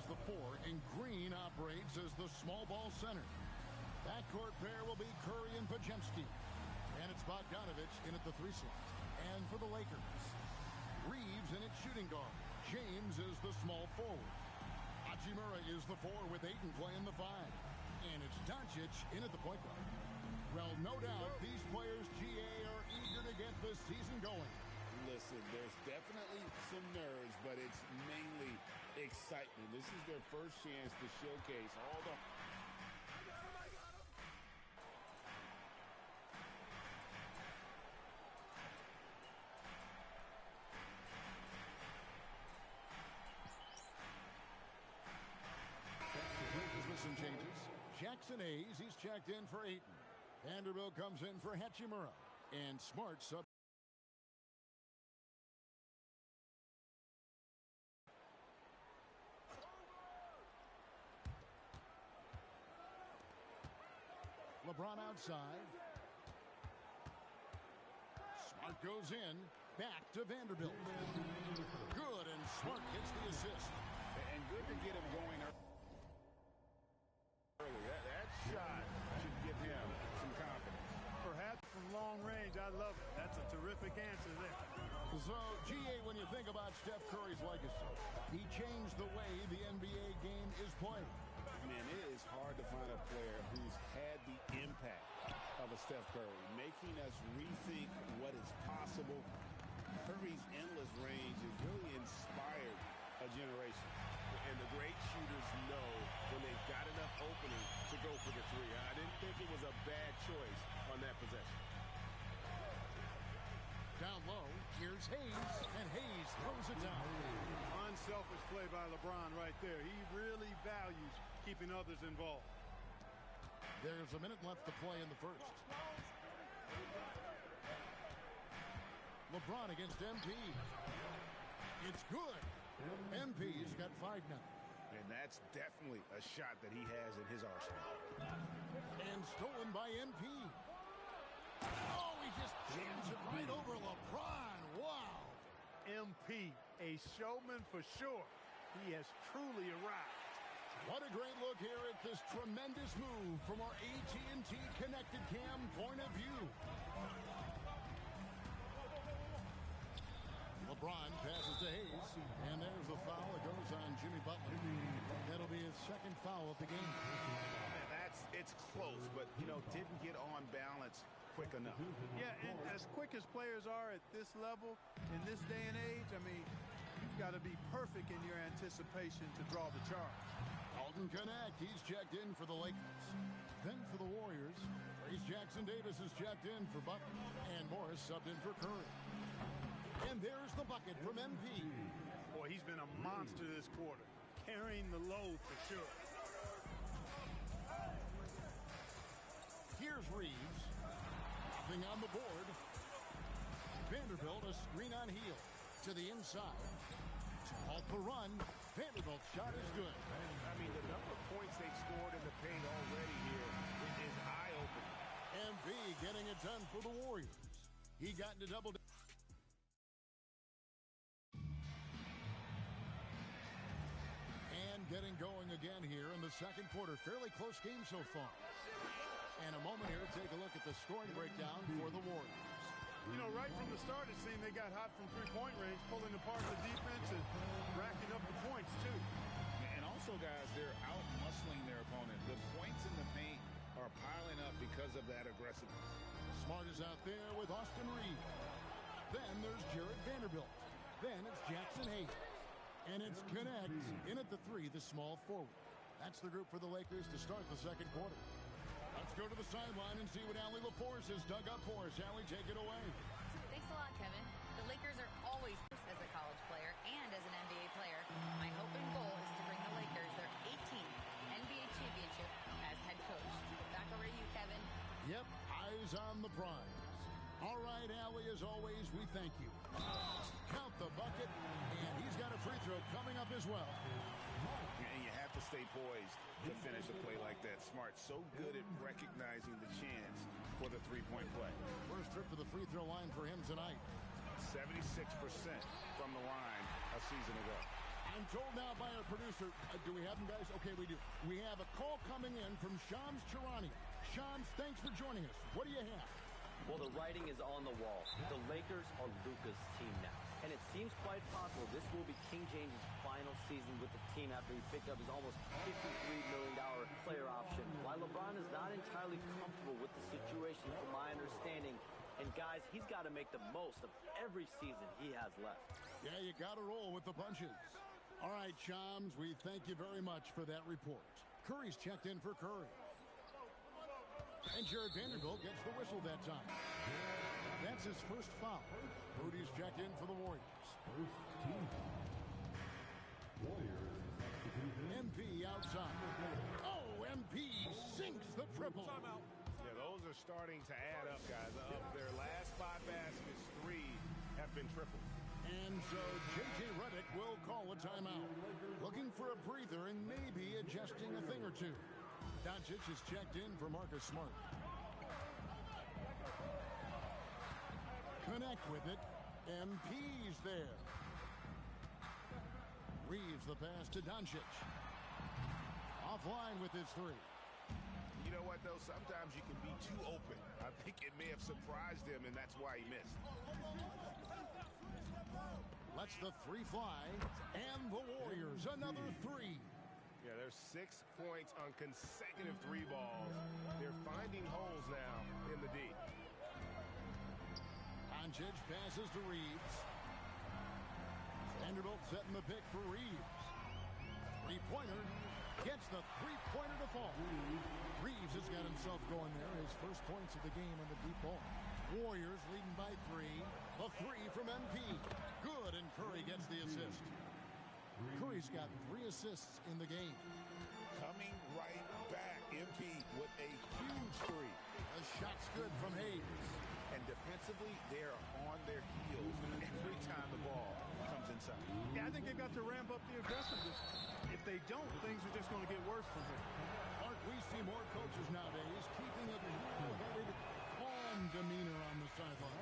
as the 4, and Green operates as the small ball center. Backcourt pair will be Curry and Podziemski. And it's Bogdanovich in at the 3 slot. And for the Lakers, Reeves in at shooting guard. James is the small forward. Hachimura is the 4 with Ayton playing the 5. And it's Doncic in at the point guard. Well, no doubt these players, GA, are eager to get the season going. Listen, there's definitely some nerves, but it's mainly excitement. This is their first chance to showcase all the... With some changes. Jackson Hayes, he's checked in for Ayton. Vanderbilt comes in for Hachimura. And Smart sub. LeBron outside. Smart goes in. Back to Vanderbilt. Good, and Smart gets the assist. And good to get him going early. That shot should give him some confidence. Perhaps from long range, I love it. That's a terrific answer there. So, GA, when you think about Steph Curry's legacy, he changed the way the NBA game is played. Man, it is hard to find a player who's had the impact of a Steph Curry, making us rethink what is possible. Curry's endless range has really inspired a generation. And the great shooters know when they've got enough opening to go for the 3. I didn't think it was a bad choice on that possession. Down low, here's Hayes, and Hayes throws it down. Unselfish play by LeBron right there. He really values keeping others involved. There's a minute left to play in the first. LeBron against MP. It's good. MP's got 5 now. And that's definitely a shot that he has in his arsenal. And stolen by MP. Oh, he just jams it right over LeBron. Wow. MP, a showman for sure. He has truly arrived. What a great look here at this tremendous move from our AT&T Connected Cam point of view. LeBron passes to Hayes, and there's a foul that goes on Jimmy Butler. That'll be his second foul of the game. Man, it's close, but, didn't get on balance quick enough. Yeah, and as quick as players are at this level, in this day and age, I mean, you've got to be perfect in your anticipation to draw the charge. Alton Connect, he's checked in for the Lakers. Then for the Warriors, Trace Jackson-Davis is checked in for Butler, and Morris subbed in for Curry. And there's the bucket from MP. Boy, he's been a monster this quarter, carrying the load for sure. Here's Reeves. Nothing on the board. Vanderbilt, a screen on heel. To the inside. To halt the run. Vanderbilt's shot is good. I mean, the number of points they've scored in the paint already here is eye-opening. MP getting it done for the Warriors. He got into double. And getting going again here in the second quarter. Fairly close game so far. And a moment here to take a look at the scoring breakdown for the Warriors. Right from the start, it seemed they got hot from three-point range, pulling apart the defense and racking up the points, too. And also, guys, they're out-muscling their opponent. The points in the paint are piling up because of that aggressiveness. Smart is out there with Austin Reeves. Then there's Jared Vanderbilt. Then it's Jackson Hayes. And it's Connect in at the 3, the small forward. That's the group for the Lakers to start the second quarter. Let's go to the sideline and see what Allie LaForce has dug up for us. Allie, take it away. Thanks a lot, Kevin. The Lakers are always as a college player and as an NBA player. My hope and goal is to bring the Lakers their 18th NBA championship as head coach. Back over to you, Kevin. Yep, eyes on the prize. All right, Allie, as always, we thank you. Count the bucket, and he's got a free throw coming up as well. And you have to stay poised to finish a play like that. Smart, so good at recognizing the chance for the three-point play. First trip to the free throw line for him tonight. 76% from the line a season ago. I'm told now by our producer, do we have them, guys? Okay, we do. We have a call coming in from Shams Charania. Shams, thanks for joining us. What do you have? Well, the writing is on the wall. The Lakers are Luka's team now. And it seems quite possible this will be King James' final season with the team after he picked up his almost $53 million player option. While LeBron is not entirely comfortable with the situation, from my understanding, and guys, he's got to make the most of every season he has left. Yeah, you got to roll with the punches. All right, Shams, we thank you very much for that report. Curry's checked in for Curry. And Jared Vanderbilt gets the whistle that time. That's his first foul. Rudy's checked in for the Warriors. MP outside. Oh, MP sinks the triple. Yeah, those are starting to add up, guys. Of their last 5 baskets, 3 have been triples. And so J.J. Redick will call a timeout. Looking for a breather and maybe adjusting a thing or two. Doncic is checked in for Marcus Smart. Connect with it. MP's there. Reeves the pass to Doncic. Offline with his 3. You know what, though? Sometimes you can be too open. I think it may have surprised him, and that's why he missed. Lets the 3 fly. And the Warriors, another 3. Yeah, there's 6 points on consecutive 3 balls. They're finding holes now in the D. Doncic passes to Reeves. Vanderbilt setting the pick for Reeves. 3-pointer. Gets the 3-pointer to fall. Reeves has got himself going there. His first points of the game on the deep ball. Warriors leading by 3. A 3 from MP. Good, and Curry gets the assist. Curry's got 3 assists in the game. Coming right back. MP with a huge 3. A shot's good from Hayes. And defensively, they're on their heels every time the ball comes inside. Yeah, I think they've got to ramp up the aggressiveness. If they don't, things are just going to get worse from here. Mark, we see more coaches nowadays keeping a cool-headed, calm demeanor on the sideline.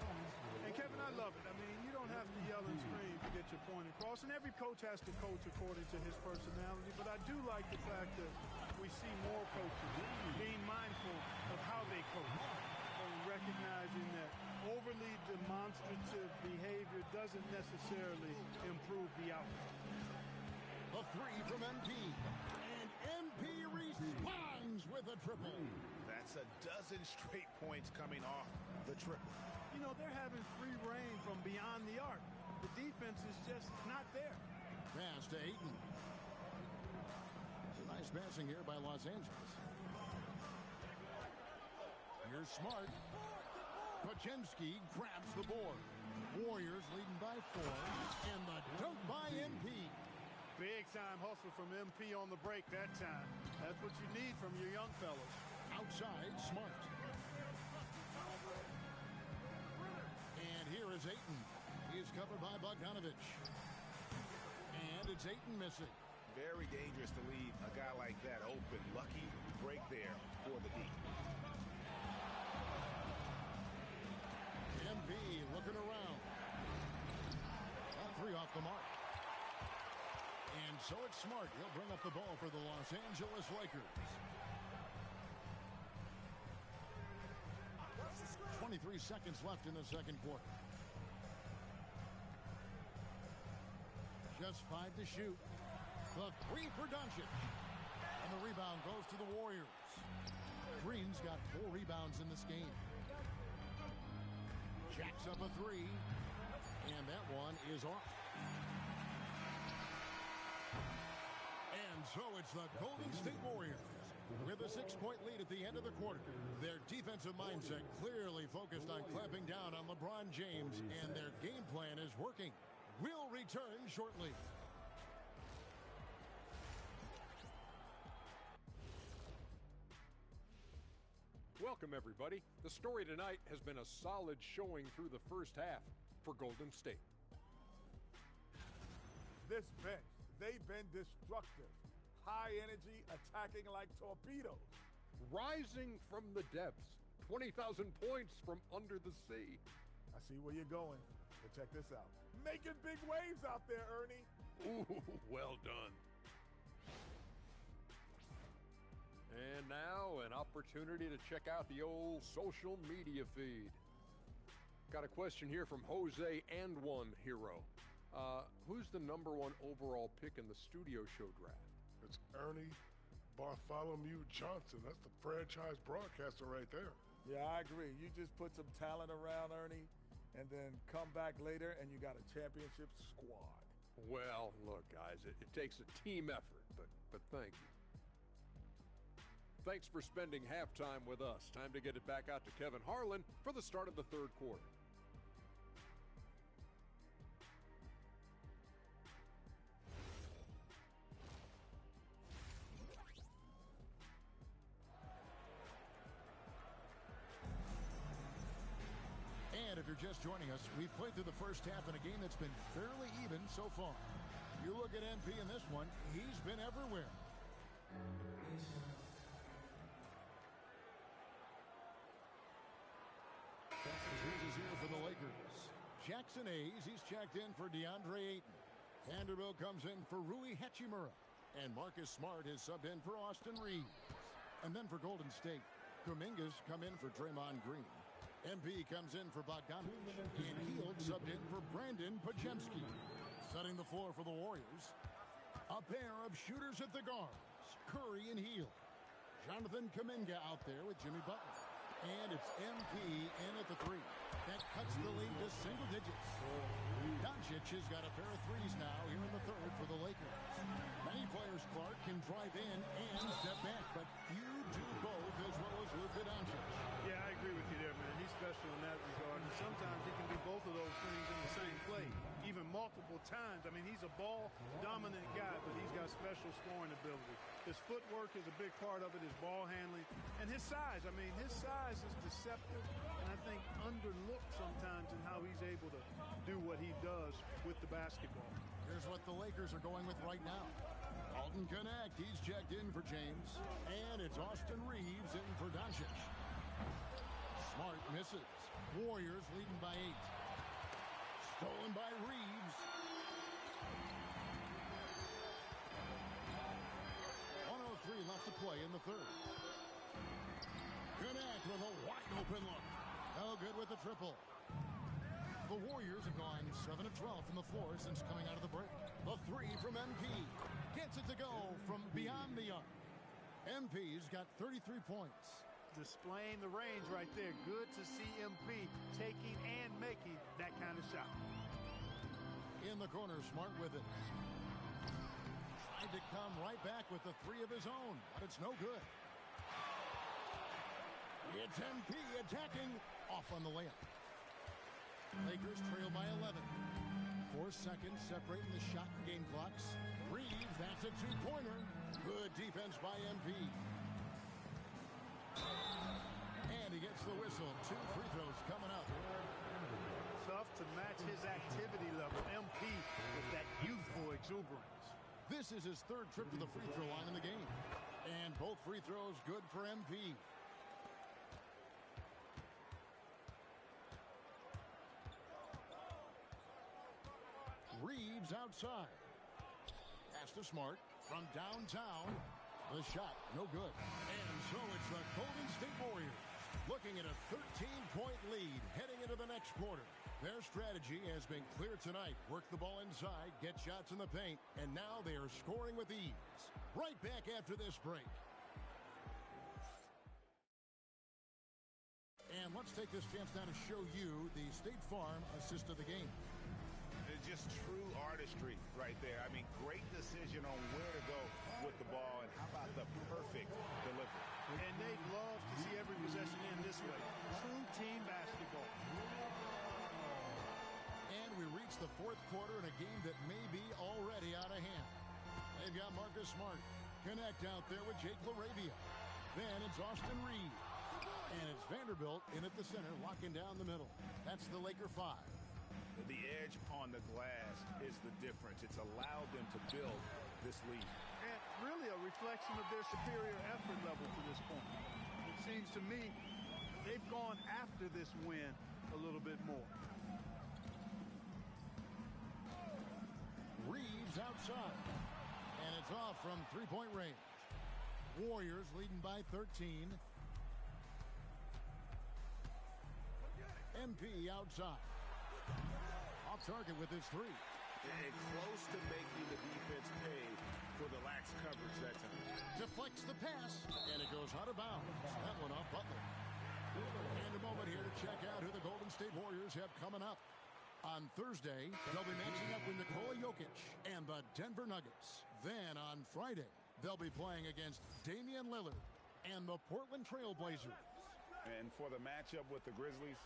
And Kevin, I love it. I mean, you don't have to yell and scream to get your point across, and every coach has to coach according to his personality, but I do like the fact that we see more coaches being mindful of how they coach and recognizing that overly demonstrative behavior doesn't necessarily improve the outcome. A 3 from MP. And MP responds with a triple. That's a dozen straight points coming off the triple. You know, they're having free reign from beyond the arc. The defense is just not there. Pass to Ayton. Nice passing here by Los Angeles. Here's Smart. Podziemski grabs the board. Warriors leading by 4. And the dunk by MP. Big-time hustle from MP on the break that time. That's what you need from your young fellas. Outside, Smart. And here is Ayton. He is covered by Bogdanovich. And it's Ayton missing. Very dangerous to leave a guy like that open. Lucky break there for the D. MP looking around. All 3 off the mark. And so it's Smart. He'll bring up the ball for the Los Angeles Lakers. 23 seconds left in the second quarter. Just 5 to shoot. The 3 for Doncic. And the rebound goes to the Warriors. Green's got 4 rebounds in this game. Jacks up a 3. And that one is off. And so it's the Golden State Warriors with a 6-point lead at the end of the quarter. Their defensive mindset clearly focused on clamping down on LeBron James, and their game plan is working. We'll return shortly. Welcome, everybody. The story tonight has been a solid showing through the first half for Golden State. This bench, they've been destructive. High energy, attacking like torpedoes. Rising from the depths, 20,000 points from under the sea. I see where you're going, but check this out. Making big waves out there, Ernie. Ooh, well done. And now an opportunity to check out the old social media feed. Got a question here from Jose and One Hero. Who's the #1 overall pick in the studio show draft? It's Ernie Bartholomew Johnson. That's the franchise broadcaster right there. Yeah, I agree. You just put some talent around Ernie and then come back later and you got a championship squad. Well, look, guys, it takes a team effort, but thank you. Thanks for spending halftime with us. Time to get it back out to Kevin Harlan for the start of the third quarter. And if you're just joining us, we've played through the first half in a game that's been fairly even so far. You look at MP in this one, he's been everywhere. Is here for the Lakers. Jackson Hayes, he's checked in for DeAndre Ayton. Vanderbilt comes in for Rui Hachimura. And Marcus Smart is subbed in for Austin Reeves. And then for Golden State, Kuminga's come in for Draymond Green. MP comes in for Bogdanovich. And Hield subbed in for Brandon Pajemski. Setting the floor for the Warriors, a pair of shooters at the guards, Curry and Hield. Jonathan Kuminga out there with Jimmy Butler. And it's MP in at the three. That cuts the lead to single digits. Doncic has got a pair of threes now here in the third for the Lakers. Many players, Clark, can drive in and step back, but few do both as well as Luka Doncic. Yeah, I agree with you there, man. He's special in that regard. And sometimes he can do both of those things in the same play, even multiple times. I mean, he's a ball-dominant guy, but he's got special scoring ability. His footwork is a big part of it, his ball handling, and his size. I mean, his size is deceptive, and I think underlooked sometimes in how he's able to do what he does with the basketball. Here's what the Lakers are going with right now. Alton Connect, he's checked in for James. And it's Austin Reeves in for Doncic. Smart misses. Warriors leading by 8. Stolen by Reeves. 1:03 left to play in the third. Connect with a wide open look. No good with the triple. The Warriors have gone 7 of 12 from the floor since coming out of the break. The three from MP. Gets it to go from beyond the arc. MP's got 33 points. Displaying the range right there. Good to see MP taking and making that kind of shot. In the corner, Smart with it. Tried to come right back with the three of his own, but it's no good. It's MP attacking. Off on the layup. Lakers trail by 11. 4 seconds separating the shot and game clocks. Reeves, that's a two-pointer. Good defense by MP. And he gets the whistle. 2 free throws coming up. Tough to match his activity level. MP with that youthful exuberance. This is his third trip to the free throw line in the game. And both free throws good for MP. Reeves outside. Pass to Smart from downtown. The shot, no good. And so it's the Golden State Warriors looking at a 13-point lead heading into the next quarter. Their strategy has been clear tonight. Work the ball inside, get shots in the paint, and now they are scoring with ease. Right back after this break. And let's take this chance now to show you the State Farm assist of the game. It's just true artistry right there. I mean, great decision on where to go with the ball, and how about the perfect delivery. And they'd love to see every possession end this way. True team basketball. And we reach the fourth quarter in a game that may be already out of hand. They've got Marcus Smart. Connect out there with Jake LaRavia. Then it's Austin Reeves. And it's Vanderbilt in at the center, locking down the middle. That's the Laker 5. The edge on the glass is the difference. It's allowed them to build this lead. And really a reflection of their superior effort level to this point. It seems to me they've gone after this win a little bit more. Reeves It's outside. And it's off from three-point range. Warriors leading by 13. MP outside. Off target with his three. And close to making the defense pay for the lax coverage that time. Deflects the pass, and it goes out of bounds. That one off Butler. And a moment here to check out who the Golden State Warriors have coming up. On Thursday, they'll be matching up with Nikola Jokic and the Denver Nuggets. Then on Friday, they'll be playing against Damian Lillard and the Portland Trail Blazers. And for the matchup with the Grizzlies,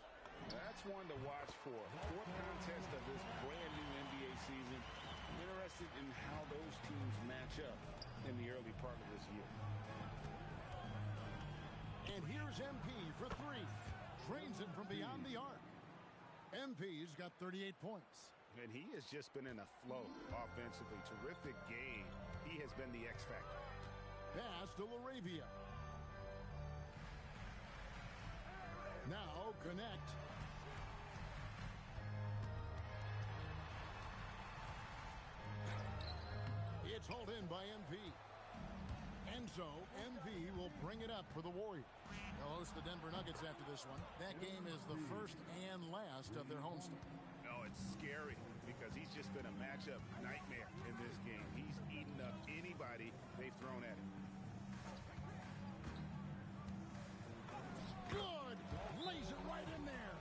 that's one to watch for. Fourth contest of this brand new NBA season. I'm interested in how those teams match up in the early part of this year. And here's MP for three. Drains it from beyond the arc. MP's got 38 points. And he has just been in a flow offensively. Terrific game. He has been the X factor. Pass to LaRavia. Now connect. It's hauled in by MP. And so MP will bring it up for the Warriors. They'll host the Denver Nuggets after this one. That game is the first and last of their homestand. No, it's scary because he's just been a matchup nightmare in this game. He's eaten up anybody they've thrown at him. Good! Lays it right in there.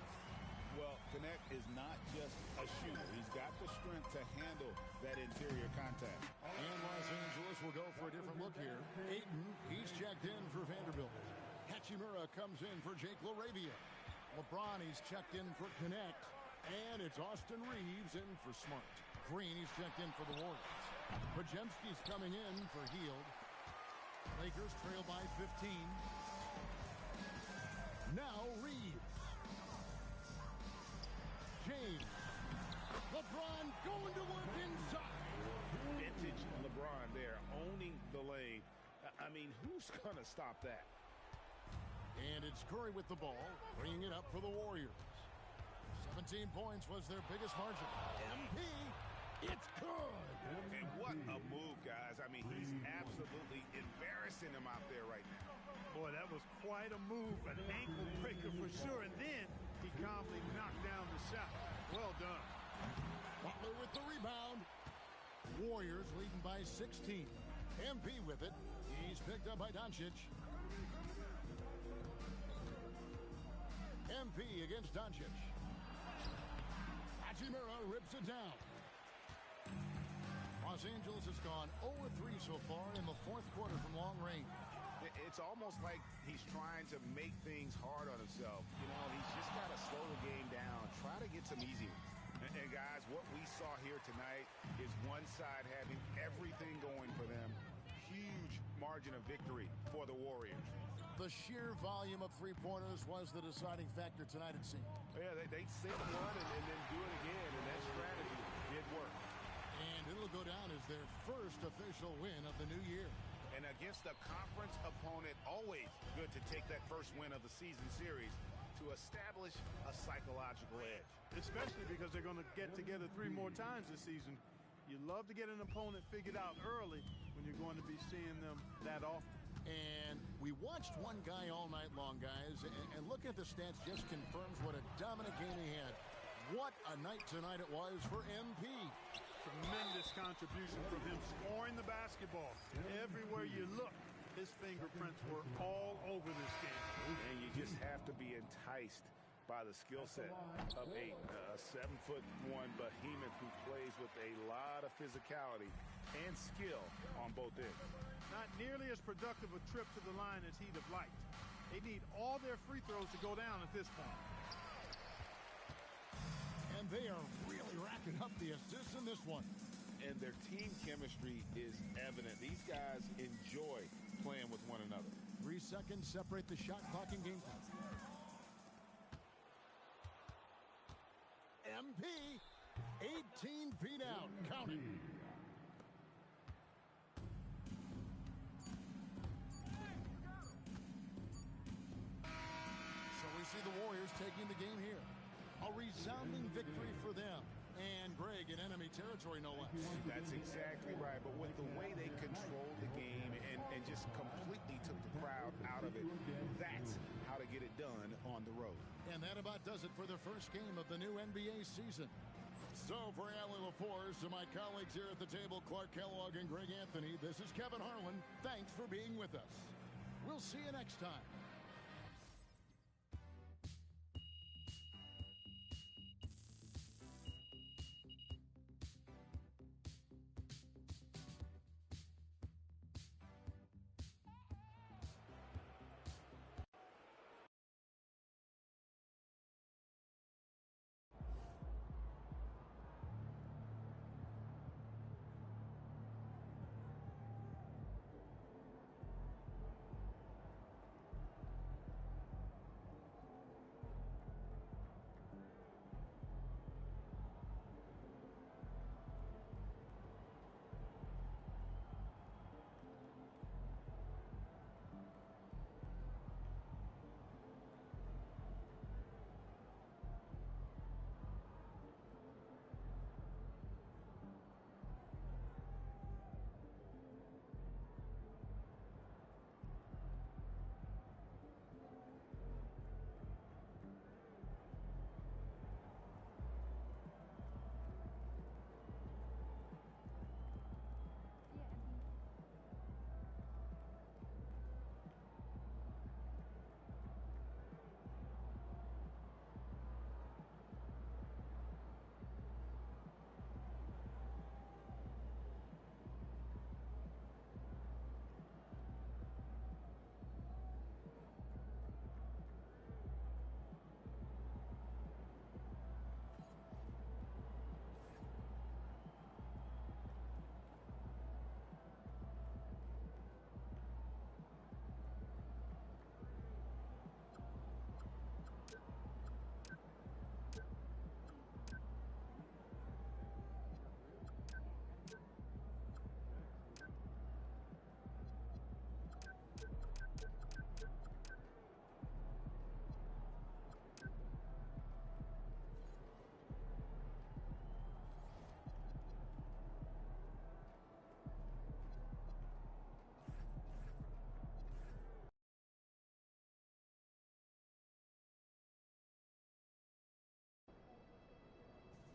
Well, Connect is not just a shooter. He's got the strength to handle that interior contact. And Los Angeles will go for a different look here. Ayton, he's checked in for Vanderbilt. Hachimura comes in for Jake LaRavia. LeBron, he's checked in for Connect. And it's Austin Reeves in for Smart. Green, he's checked in for the Warriors. Podziemski's coming in for Hield. Lakers trail by 15. Now Reeves. James. LeBron going to work inside. Vintage LeBron there, owning the lane. I mean, who's going to stop that? And it's Curry with the ball, bringing it up for the Warriors. 17 points was their biggest margin. MP, it's good. And what a move, guys. I mean, he's absolutely embarrassing him out there right now. Boy, that was quite a move, an ankle breaker for sure. And then he calmly knocked down the shot. Well done. Butler with the rebound. Warriors leading by 16. MP with it. He's picked up by Doncic. MP against Doncic. Hachimura rips it down. Los Angeles has gone 0-3 so far in the fourth quarter from long range. It's almost like he's trying to make things hard on himself. You know, he's just got to slow the game down, try to get some easy ones. And guys, what we saw here tonight is one side having everything going for them. Huge margin of victory for the Warriors. The sheer volume of three-pointers was the deciding factor tonight, it seemed. Yeah, they sink one and then do it again, and that strategy did work. And it'll go down as their first official win of the new year. And against a conference opponent, always good to take that first win of the season series to establish a psychological edge. Especially because they're going to get together 3 more times this season. You love to get an opponent figured out early when you're going to be seeing them that often. And we watched one guy all night long, guys, and looking at the stats just confirms what a dominant game he had. What a night tonight it was for MP. Tremendous contribution from him scoring the basketball. Everywhere you look, his fingerprints were all over this game. And you just have to be enticed by the skill set of Ayton, a 7'1" behemoth who plays with a lot of physicality and skill on both ends. Not nearly as productive a trip to the line as he'd have liked. They need all their free throws to go down at this point. And they are really racking up the assists in this one. And their team chemistry is evident. These guys enjoy playing with one another. 3 seconds separate the shot clock and game clock. MP, 18 feet out, counting. So we see the Warriors taking the game here. A resounding victory for them. And Greg in enemy territory, no less. That's exactly right. But with the way they controlled the game and just completely took the crowd out of it, that's how to get it done on the road. And that about does it for the first game of the new NBA season. So for Allie LaForce and my colleagues here at the table, Clark Kellogg and Greg Anthony, this is Kevin Harlan. Thanks for being with us. We'll see you next time.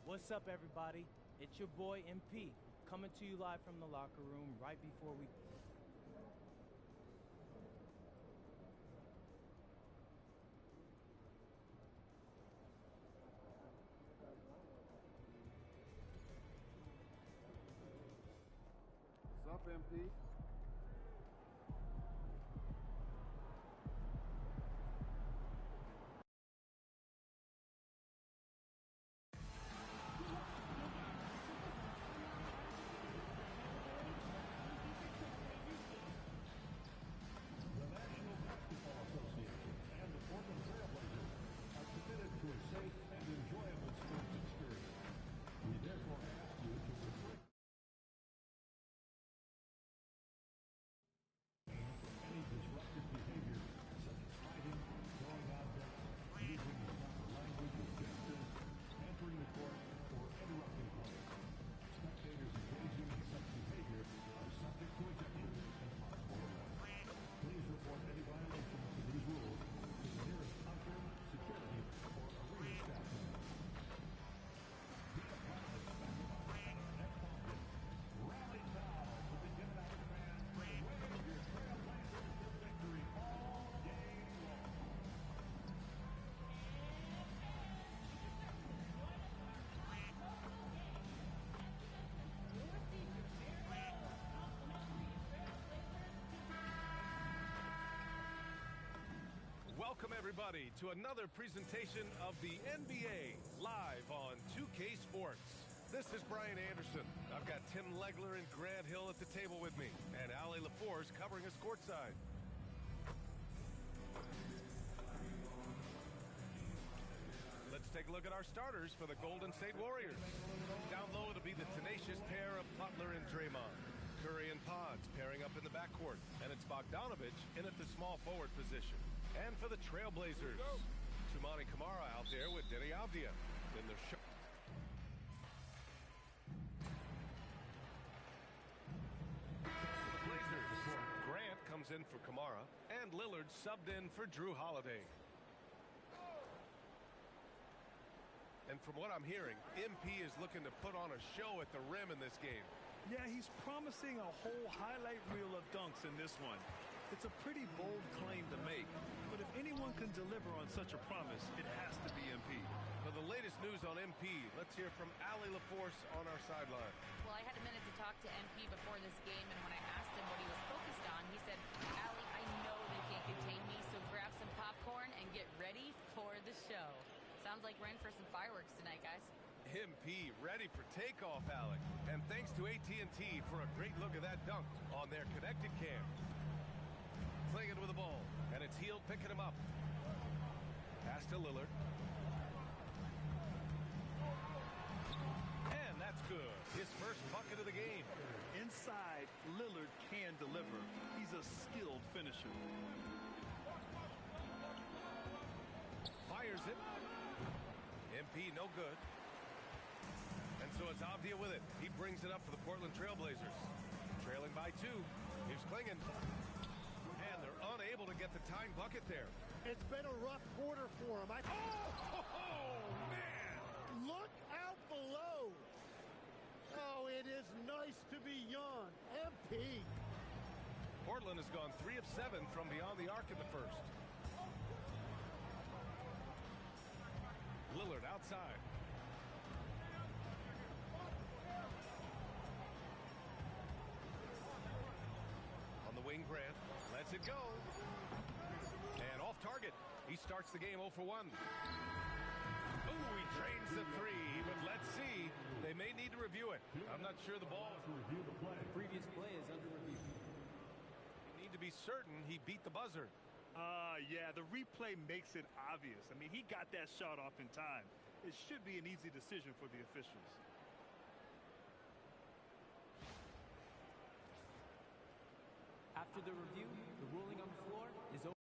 What's up, everybody? It's your boy MP, coming to you live from the locker room right before we... What's up, MP? Welcome, everybody, to another presentation of the NBA live on 2K Sports. This is Brian Anderson. I've got Tim Legler and Grant Hill at the table with me, and Allie LaForce covering us courtside. Let's take a look at our starters for the Golden State Warriors. Down low, it'll be the tenacious pair of Butler and Draymond. Curry and Pods pairing up in the backcourt, and it's Bogdanovich in at the small forward position. And for the Trailblazers, Toumani Camara out there with Denny Avdia. Then comes in for Kamara, and Lillard subbed in for Drew Holiday. And from what I'm hearing, MP is looking to put on a show at the rim in this game. Yeah, he's promising a whole highlight reel of dunks in this one. It's a pretty bold claim to make, but if anyone can deliver on such a promise, it has to be MP. For the latest news on MP, let's hear from Allie LaForce on our sideline. Well, I had a minute to talk to MP before this game, and when I asked him what he was focused on, he said, Allie, I know they can't contain me, so grab some popcorn and get ready for the show. Sounds like we're in for some fireworks tonight, guys. MP ready for takeoff, Alec. And thanks to AT&T for a great look at that dunk on their connected cam. Clingan with the ball, and it's Hield picking him up. Pass to Lillard. And that's good. His first bucket of the game. Inside, Lillard can deliver. He's a skilled finisher. Fires it. MP no good. And so it's Avdia with it. He brings it up for the Portland Trailblazers. Trailing by 2. Here's Clingan. And they're unable to get the tying bucket there. It's been a rough quarter for him. Oh, man! Look out below. Oh, it is nice to be young. MP. Portland has gone 3 of 7 from beyond the arc in the first. Lillard outside. On the wing, Grant lets it go. And off target. He starts the game 0 for 1. Ooh, he drains the 3, but let's see. They may need to review it. I'm not sure the ball. The previous play is under review. You need to be certain he beat the buzzer. Yeah, the replay makes it obvious. I mean, he got that shot off in time. It should be an easy decision for the officials. After the review, the ruling on the floor is over.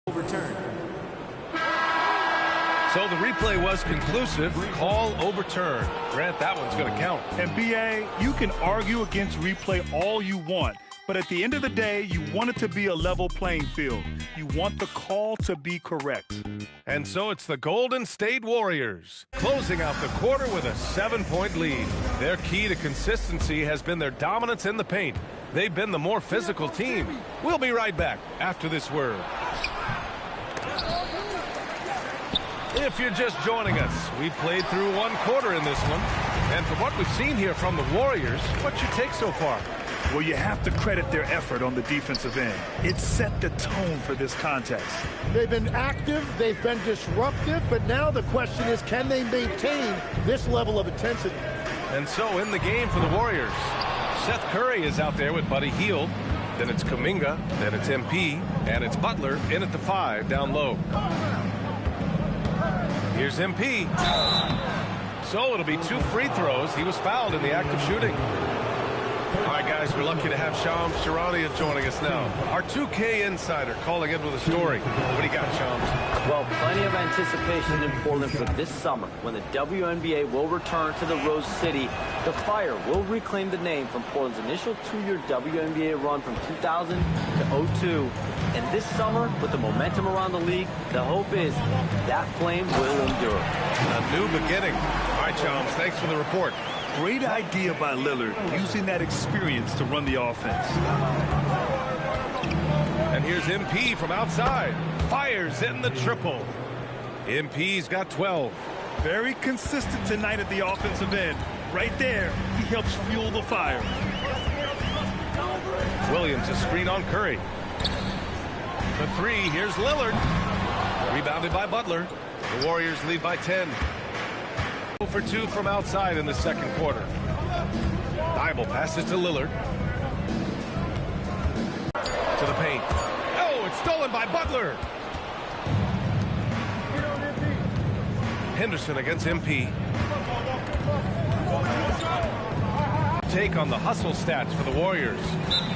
Overturned. So the replay was conclusive. Call overturned. Grant, that one's going to count. And BA, you can argue against replay all you want, but at the end of the day, you want it to be a level playing field. You want the call to be correct. And so it's the Golden State Warriors closing out the quarter with a 7-point lead. Their key to consistency has been their dominance in the paint. They've been the more physical team. We'll be right back after this word. If you're just joining us, we played through 1 quarter in this one. And from what we've seen here from the Warriors, what's your take so far? Well, you have to credit their effort on the defensive end. It set the tone for this contest. They've been active, they've been disruptive, but now the question is, can they maintain this level of intensity? And so in the game for the Warriors, Seth Curry is out there with Buddy Hield. Then it's Kuminga, then it's MP, and it's Butler in at the 5 down low. Here's MP. So it'll be 2 free throws. He was fouled in the act of shooting. All right, guys, we're lucky to have Shams Charania joining us now. Our 2K insider calling in with a story. What do you got, Shams? Well, plenty of anticipation in Portland for this summer when the WNBA will return to the Rose City. The Fire will reclaim the name from Portland's initial 2-year WNBA run from 2000 to 02. And this summer, with the momentum around the league, the hope is that flame will endure. A new beginning. All right, Shams, thanks for the report. Great idea by Lillard, using that experience to run the offense. And here's MP from outside. Fires in the triple. MP's got 12. Very consistent tonight at the offensive end. Right there, he helps fuel the fire. Williams a screen on Curry. For 3, here's Lillard. Rebounded by Butler. The Warriors lead by 10. 0 for 2 from outside in the second quarter. Thibault passes to Lillard. To the paint. Oh, it's stolen by Butler. Henderson against MP. Take on the hustle stats for the Warriors.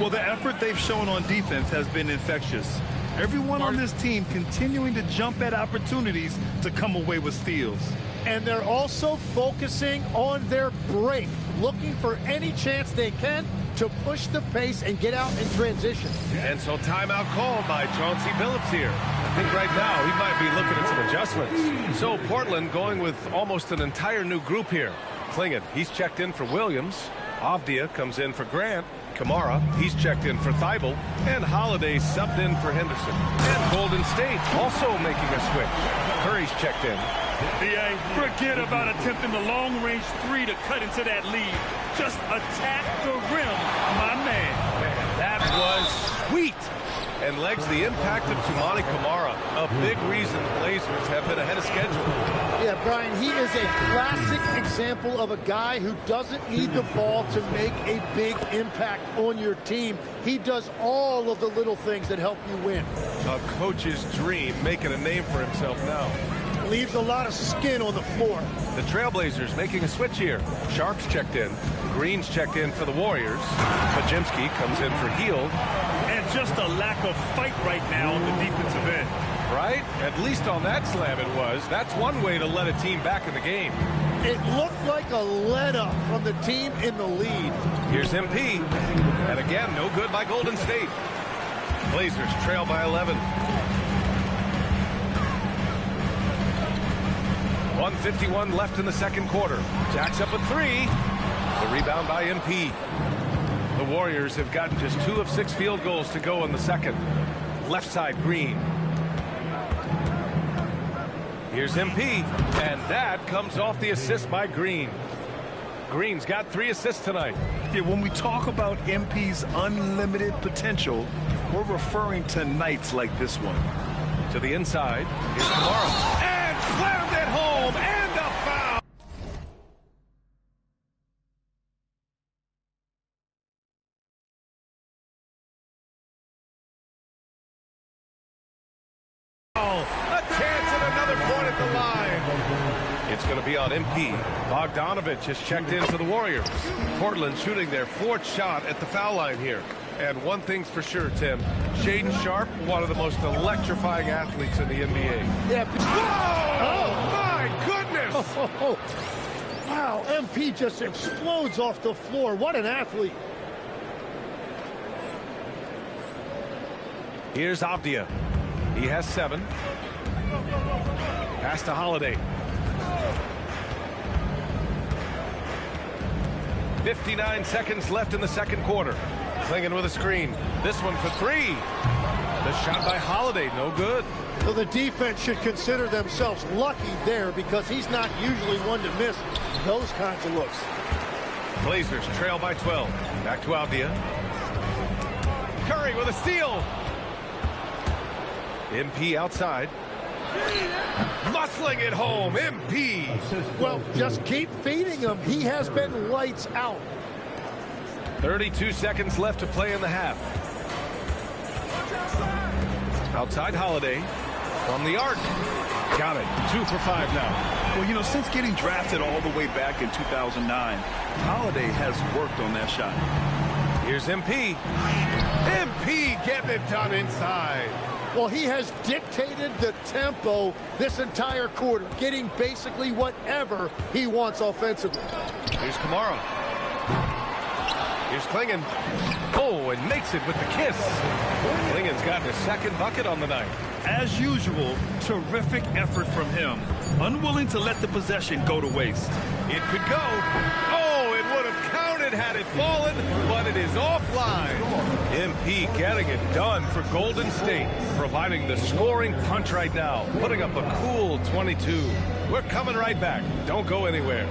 Well, the effort they've shown on defense has been infectious. Everyone on this team continuing to jump at opportunities to come away with steals. And they're also focusing on their break, looking for any chance they can to push the pace and get out in transition. And so timeout called by Chauncey Billups here. I think right now he might be looking at some adjustments. So Portland going with almost an entire new group here. Clingan, he's checked in for Williams. Avdia comes in for Grant. Kamara, he's checked in for Thibault. And Holiday subbed in for Henderson. And Golden State also making a switch. Curry's checked in. Yeah, forget about attempting the long-range three to cut into that lead. Just attack the rim, my man. That was sweet. And legs the impact of Toumani Camara, a big reason the Blazers have been ahead of schedule. Yeah, Brian, he is a classic example of a guy who doesn't need the ball to make a big impact on your team. He does all of the little things that help you win. A coach's dream, making a name for himself now. Leaves a lot of skin on the floor. The Trailblazers making a switch here. Sharp's checked in. Green's checked in for the Warriors. Podziemski comes in for Hield. And just a lack of fight right now on the defensive end. Right? At least on that slam it was. That's one way to let a team back in the game. It looked like a let-up from the team in the lead. Here's MP. And again, no good by Golden State. Blazers trail by 11. 1:51 left in the second quarter. Jacks up a three. The rebound by MP. The Warriors have gotten just 2 of 6 field goals to go in the second. Left side, Green. Here's MP, and that comes off the assist by Green. Green's got 3 assists tonight. Yeah, when we talk about MP's unlimited potential, we're referring to nights like this one. To the inside, here's Kamara. And slammed it home, and a foul! A chance at another point at the line. It's going to be on MP. Bogdanovich has checked in for the Warriors. Portland shooting their 4th shot at the foul line here. And one thing's for sure, Tim. Shaedon Sharpe, one of the most electrifying athletes in the NBA. Yeah. Oh, my goodness! Oh. Wow, MP just explodes off the floor. What an athlete. Here's Avdia. He has 7. Pass to Holiday. 59 seconds left in the second quarter. Clingan with a screen. This one for 3. The shot by Holiday, no good. So the defense should consider themselves lucky there because he's not usually one to miss those kinds of looks. Blazers trail by 12. Back to Avdia. Curry with a steal. MP outside. Muscling it home, MP. Well, just keep feeding him. He has been lights out. 32 seconds left to play in the half. Outside Holiday. From the arc. Got it. 2 for 5 now. Well, you know, since getting drafted all the way back in 2009, Holiday has worked on that shot. Here's MP. MP getting it done inside. Well, he has dictated the tempo this entire quarter, getting basically whatever he wants offensively. Here's Kamara. Here's Clingan. Oh, and makes it with the kiss. Clingan's gotten his 2nd bucket on the night. As usual, terrific effort from him. Unwilling to let the possession go to waste. It could go. Oh, it would have counted had it fallen, but it is offline. MP getting it done for Golden State, providing the scoring punch right now, putting up a cool 22. We're coming right back. Don't go anywhere.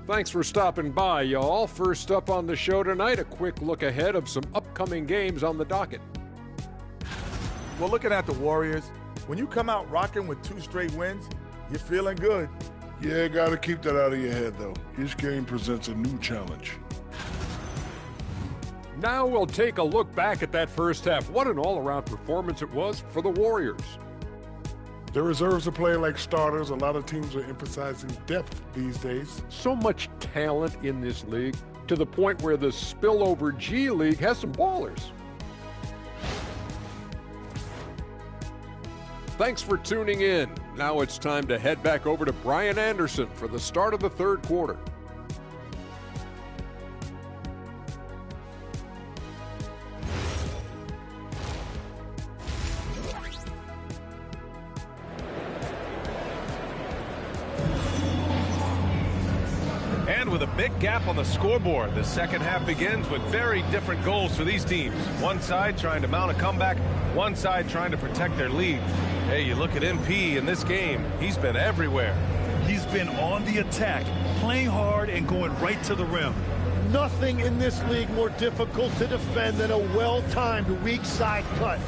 Thanks for stopping by, y'all. First up on the show tonight, a quick look ahead of some upcoming games on the docket. Well, looking at the Warriors, when you come out rocking with 2 straight wins, you're feeling good. Yeah, got to keep that out of your head, though. Each game presents a new challenge. Now we'll take a look back at that first half. What an all-around performance it was for the Warriors. The reserves are playing like starters. A lot of teams are emphasizing depth these days. So much talent in this league, to the point where the spillover G League has some ballers. Thanks for tuning in. Now it's time to head back over to Brian Anderson for the start of the third quarter. And with a big gap on the scoreboard, the second half begins with very different goals for these teams. One side trying to mount a comeback, one side trying to protect their lead. Hey, you look at MP in this game, he's been everywhere. He's been on the attack, playing hard and going right to the rim. Nothing in this league more difficult to defend than a well-timed weak side cut.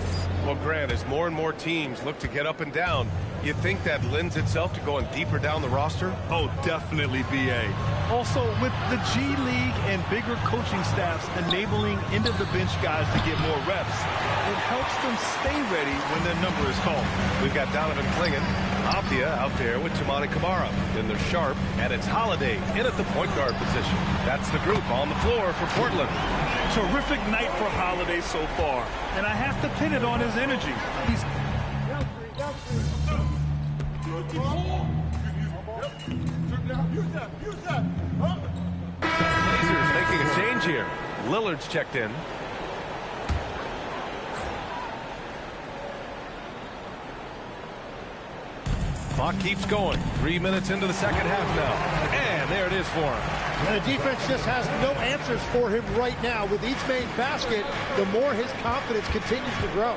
Well, Grant, as more and more teams look to get up and down, you think that lends itself to going deeper down the roster? Oh, definitely, B.A. Also, with the G League and bigger coaching staffs enabling end-of-the-bench guys to get more reps, it helps them stay ready when their number is called. We've got Donovan Clingan, Apia out there with Toumani Camara. Then there's Sharp, and it's Holiday in at the point guard position. That's the group on the floor for Portland. Terrific night for Holiday so far, and I have to pin it on his energy. He's Blazers making a change here. Lillard's checked in. Clock keeps going. 3 minutes into the second half now. And there it is for him. And the defense just has no answers for him right now. With each made basket, the more his confidence continues to grow.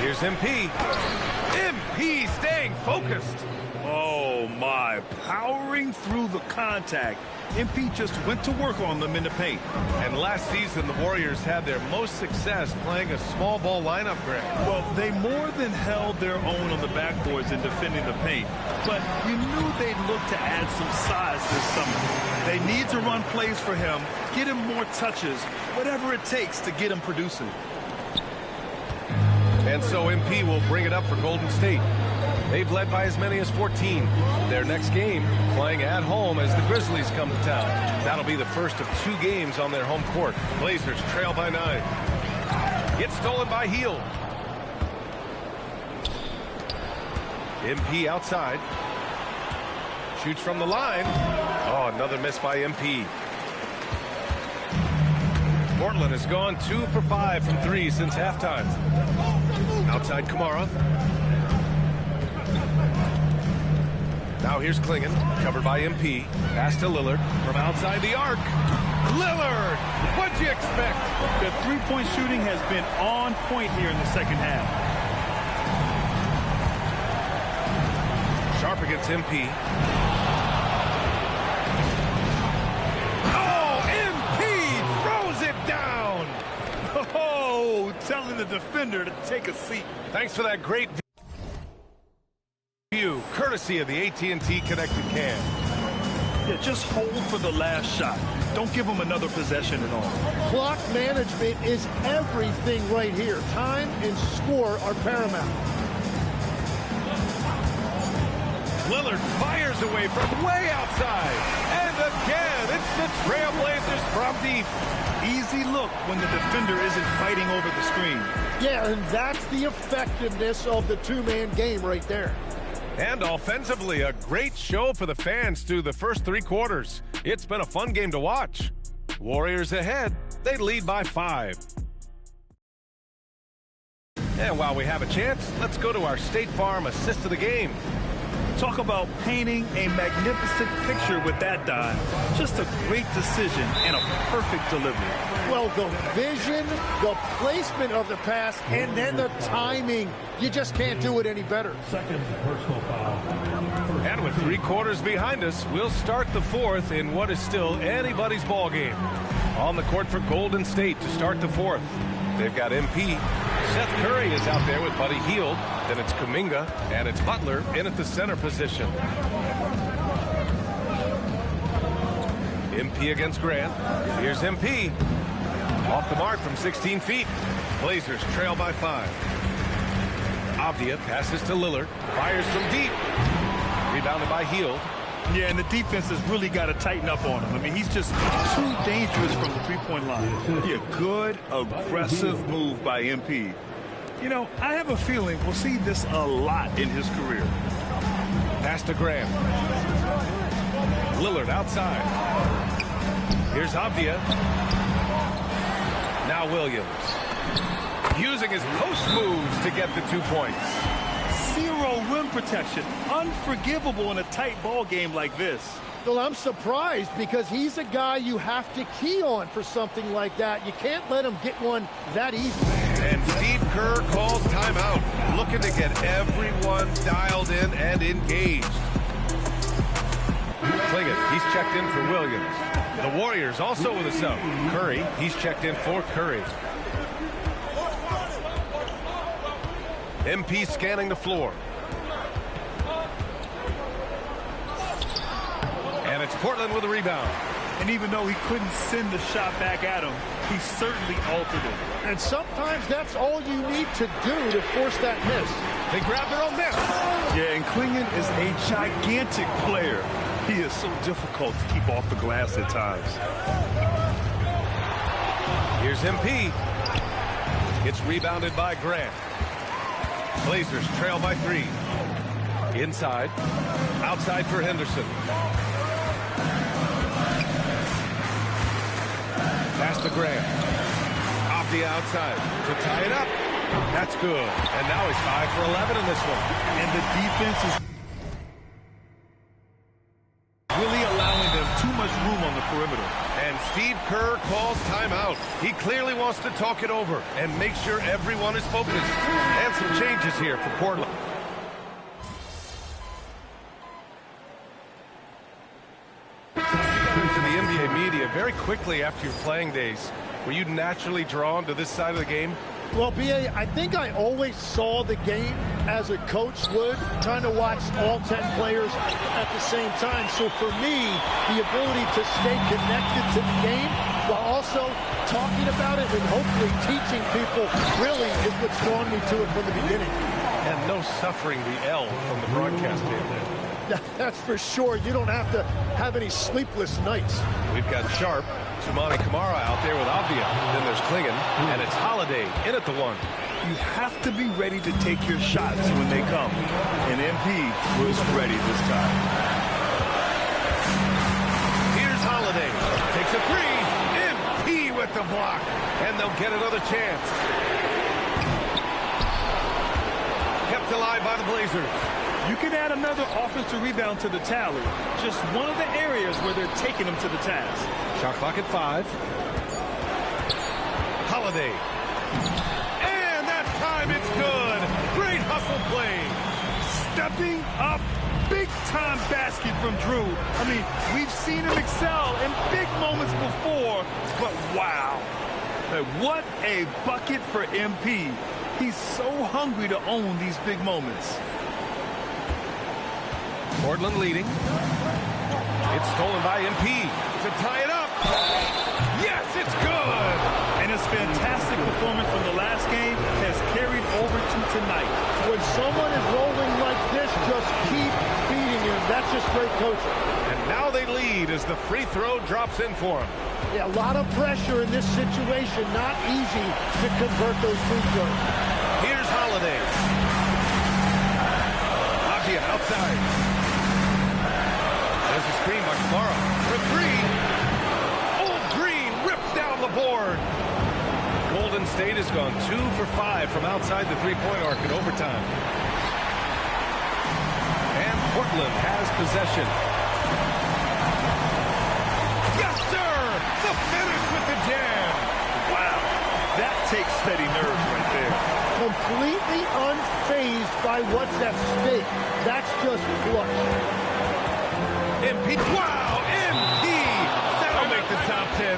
Here's MP. MP staying focused. Oh my, powering through the contact. MP just went to work on them in the paint. And last season, the Warriors had their most success playing a small ball lineup, Grant. Well, they more than held their own on the backboards in defending the paint. But you knew they'd look to add some size this summer. They need to run plays for him, get him more touches, whatever it takes to get him producing. And so MP will bring it up for Golden State. They've led by as many as 14. Their next game, playing at home as the Grizzlies come to town. That'll be the first of 2 games on their home court. Blazers trail by 9. Gets stolen by Hield. MP outside. Shoots from the line. Oh, another miss by MP. Portland has gone 2 for 5 from 3 since halftime. Outside Camara. Now here's Clingan, covered by MP. Pass to Lillard from outside the arc. Lillard! What'd you expect? The three-point shooting has been on point here in the second half. Sharp against MP. Oh, MP throws it down! Oh, telling the defender to take a seat. Thanks for that great view, courtesy of the AT&T Connected Can. Yeah, just hold for the last shot. Don't give them another possession at all. Clock management is everything right here. Time and score are paramount. Lillard fires away from way outside. And again, it's the Trailblazers from deep. Easy look when the defender isn't fighting over the screen. Yeah, and that's the effectiveness of the two-man game right there. And offensively, a great show for the fans through the first 3 quarters. It's been a fun game to watch. Warriors ahead. They lead by 5. And while we have a chance, let's go to our State Farm assist of the game. Talk about painting a magnificent picture with that dive. Just a great decision and a perfect delivery. Well, the vision, the placement of the pass, and then the timing. You just can't do it any better. Second personal foul. And with 3 quarters behind us, we'll start the 4th in what is still anybody's ball game. On the court for Golden State to start the 4th. They've got MP. Seth Curry is out there with Buddy Hield. Then it's Kuminga, and it's Butler in at the center position. MP against Grant. Here's MP. Off the mark from 16 feet. Blazers trail by 5. Avdia passes to Lillard. Fires from deep. Rebounded by Hield. Yeah, and the defense has really got to tighten up on him. I mean, he's just too dangerous from the three-point line. Yeah, good, aggressive move by MP. You know, I have a feeling we'll see this a lot in his career. Pass to Graham. Lillard outside. Here's Avdia. Now Williams. Using his post moves to get the 2 points. Zero rim protection. Unforgivable in a tight ball game like this. Well, I'm surprised because he's a guy you have to key on for something like that. You can't let him get one that easy. And Steve Kerr calls timeout, looking to get everyone dialed in and engaged. Clingan, he's checked in for Williams. The Warriors also with a sub. Curry, he's checked in for Curry. MP scanning the floor. And it's Portland with a rebound. And even though he couldn't send the shot back at him, he certainly altered it. And sometimes that's all you need to do to force that miss. They grab their own miss. Yeah, and Clingan is a gigantic player. He is so difficult to keep off the glass at times. Here's MP. It's rebounded by Grant. Blazers trail by 3. Inside. Outside for Henderson. Pass to Grant. Off the outside to tie it up. That's good. And now he's 5 for 11 in this one. And the defense is really allowing them too much room on the perimeter. And Steve Kerr calls timeout. He clearly wants to talk it over and make sure everyone is focused. And some changes here for Portland. To the NBA media very quickly after your playing days, were you naturally drawn to this side of the game? Well, B.A., I think I always saw the game as a coach would, trying to watch all 10 players at the same time. So for me, the ability to stay connected to the game while also talking about it and hopefully teaching people really is what's drawn me to it from the beginning. And no suffering the L from the broadcast table. That's for sure. You don't have to have any sleepless nights. We've got Sharp, Toumani Camara out there with Avdia. Then there's Clingan, and it's Holiday in at the 1. You have to be ready to take your shots when they come. And MP was ready this time. Here's Holiday. Takes a 3. MP with the block. And they'll get another chance. Kept alive by the Blazers. You can add another offensive rebound to the tally. Just one of the areas where they're taking them to the task. Shot clock at 5. Holiday. And that time it's good. Great hustle play. Stepping up, big-time basket from Drew. I mean, we've seen him excel in big moments before, but wow. What a bucket for MP. He's so hungry to own these big moments. Portland leading. It's stolen by MP to tie it up. Yes, it's good. And his fantastic performance from the last game has carried over to tonight. When someone is rolling like this, just keep feeding him. That's just great coaching. And now they lead as the free throw drops in for him. Yeah, a lot of pressure in this situation. Not easy to convert those free throws. Here's Holiday. Avdia outside. There's a screen by Camara for 3. Old Green rips down the board. Golden State has gone 2 for 5 from outside the three-point arc in overtime. And Portland has possession. Yes, sir! The finish with the jam. Wow, that takes steady nerves right there. Completely unfazed by what's at stake. That's just clutch. MP. Wow, MP! That'll make the top 10.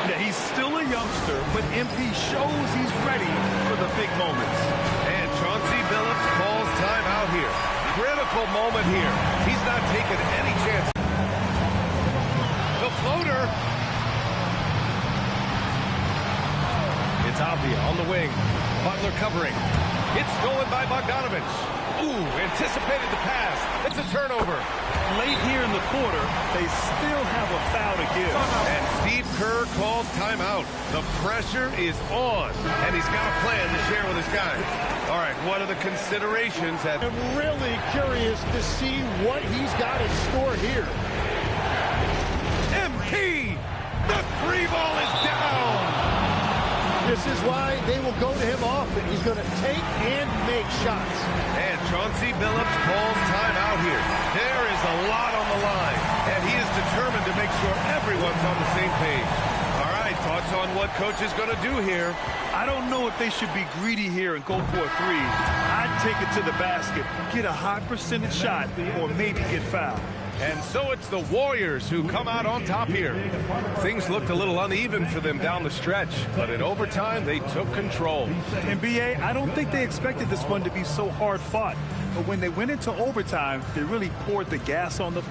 Yeah, he's still a youngster, but MP shows he's ready for the big moments. And Chauncey Billups calls timeout here. Critical moment here. He's not taking any chance. The floater. Tapia on the wing. Butler covering. It's stolen by Bogdanovic. Ooh, anticipated the pass. It's a turnover. Late here in the quarter, they still have a foul to give. And Steve Kerr calls timeout. The pressure is on, and he's got a plan to share with his guys. All right, what are the considerations? I'm really curious to see what he's got in store here. MP! The three ball is down! This is why they will go to him often. He's going to take and make shots. And Chauncey Billups calls timeout here. There is a lot on the line, and he is determined to make sure everyone's on the same page. All right, thoughts on what coach is going to do here? I don't know if they should be greedy here and go for a three. I'd take it to the basket, get a high percentage shot, or maybe get fouled. And so it's the Warriors who come out on top here. Things looked a little uneven for them down the stretch, but in overtime, they took control. NBA, I don't think they expected this one to be so hard fought. But when they went into overtime, they really poured the gas on the...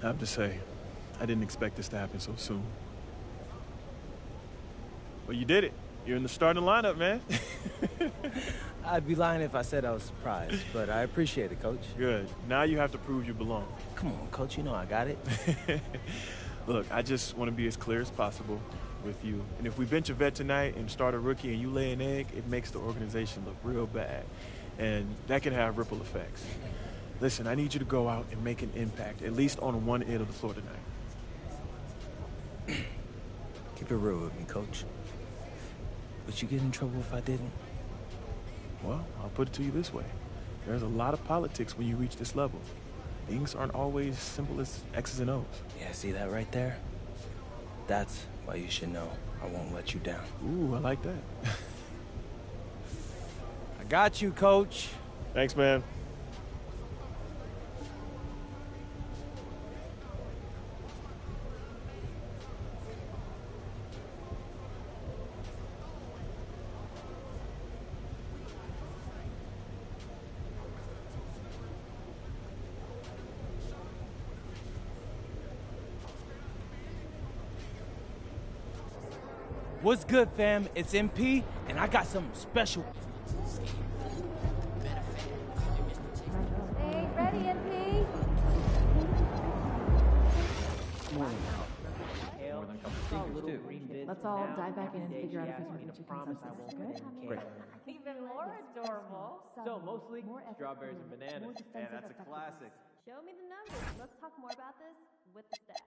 I have to say, I didn't expect this to happen so soon. Well, you did it. You're in the starting lineup, man. I'd be lying if I said I was surprised, but I appreciate it, Coach. Good. Now you have to prove you belong. Come on, Coach. You know I got it. Look, I just want to be as clear as possible with you. And if we bench a vet tonight and start a rookie and you lay an egg, it makes the organization look real bad. And that can have ripple effects. Listen, I need you to go out and make an impact, at least on one end of the floor tonight. Keep it real with me, Coach. Would you get in trouble if I didn't? Well, I'll put it to you this way. There's a lot of politics when you reach this level. Things aren't always simple as X's and O's. Yeah, see that right there? That's why you should know I won't let you down. Ooh, I like that. I got you, Coach. Thanks, man. What's good, fam? It's MP, and I got something special. Hey, ready, MP? More than a couple sneakers, too. Let's all dive back in and figure out if we can reach a consensus. Good? Great. Even more adorable. So, mostly strawberries and bananas. And that's a classic. Show me the numbers. Let's talk more about this with the staff.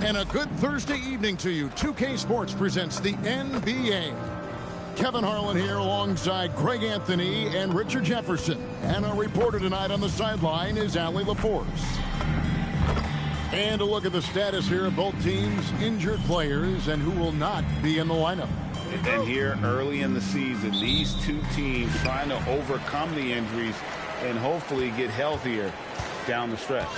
And a good Thursday evening to you. 2K Sports presents the NBA. Kevin Harlan here alongside Greg Anthony and Richard Jefferson. And our reporter tonight on the sideline is Allie LaForce. And a look at the status here of both teams' injured players and who will not be in the lineup. And here early in the season, these two teams trying to overcome the injuries and hopefully get healthier down the stretch.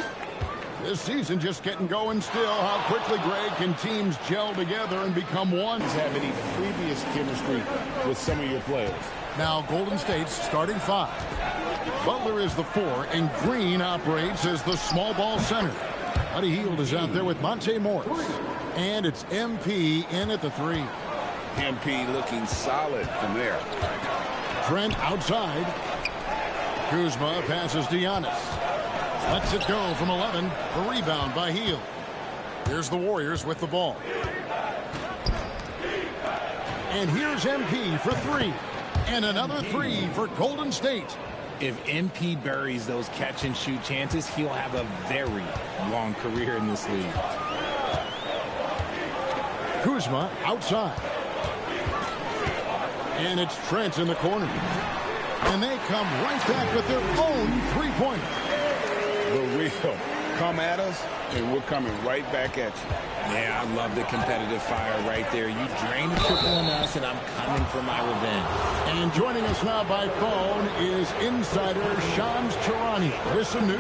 This season just getting going still. How quickly, Greg, can teams gel together and become one? Have any previous chemistry with some of your players? Now Golden State's starting five. Butler is the 4, and Green operates as the small ball center. Buddy Hield is out there with Monte Morris. And it's MP in at the 3. MP looking solid from there. Trent outside. Kuzma passes to Giannis. Lets it go from 11. The rebound by Hield. Here's the Warriors with the ball. And here's MP for 3. And another 3 for Golden State. If MP buries those catch-and-shoot chances, he'll have a very long career in this league. Kuzma outside. And it's Trent in the corner. And they come right back with their own three-pointer. The real. Come at us, and we're coming right back at you. Yeah, I love the competitive fire right there. You drain the triple on us, and I'm coming for my revenge. And joining us now by phone is insider Shams Charania with some news.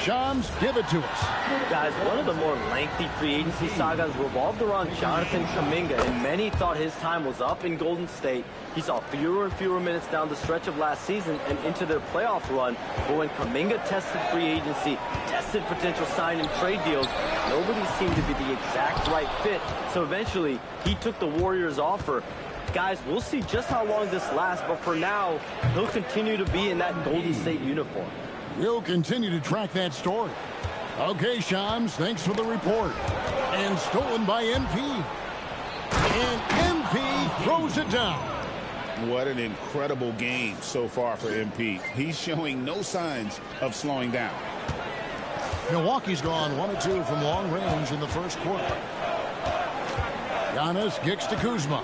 Shams, give it to us. Guys, one of the more lengthy free agency sagas revolved around Jonathan Kuminga, and many thought his time was up in Golden State. He saw fewer and fewer minutes down the stretch of last season and into their playoff run. But when Kuminga tested free agency, tested potential sign and trade deals, nobody seemed to be the exact right fit. So eventually, he took the Warriors' offer. Guys, we'll see just how long this lasts, but for now, he'll continue to be in that Golden State uniform. We'll continue to track that story. Okay, Shams, thanks for the report. And stolen by MP. And MP throws it down. What an incredible game so far for MP. He's showing no signs of slowing down. Milwaukee's gone 1 of 2 from long range in the first quarter. Giannis kicks to Kuzma.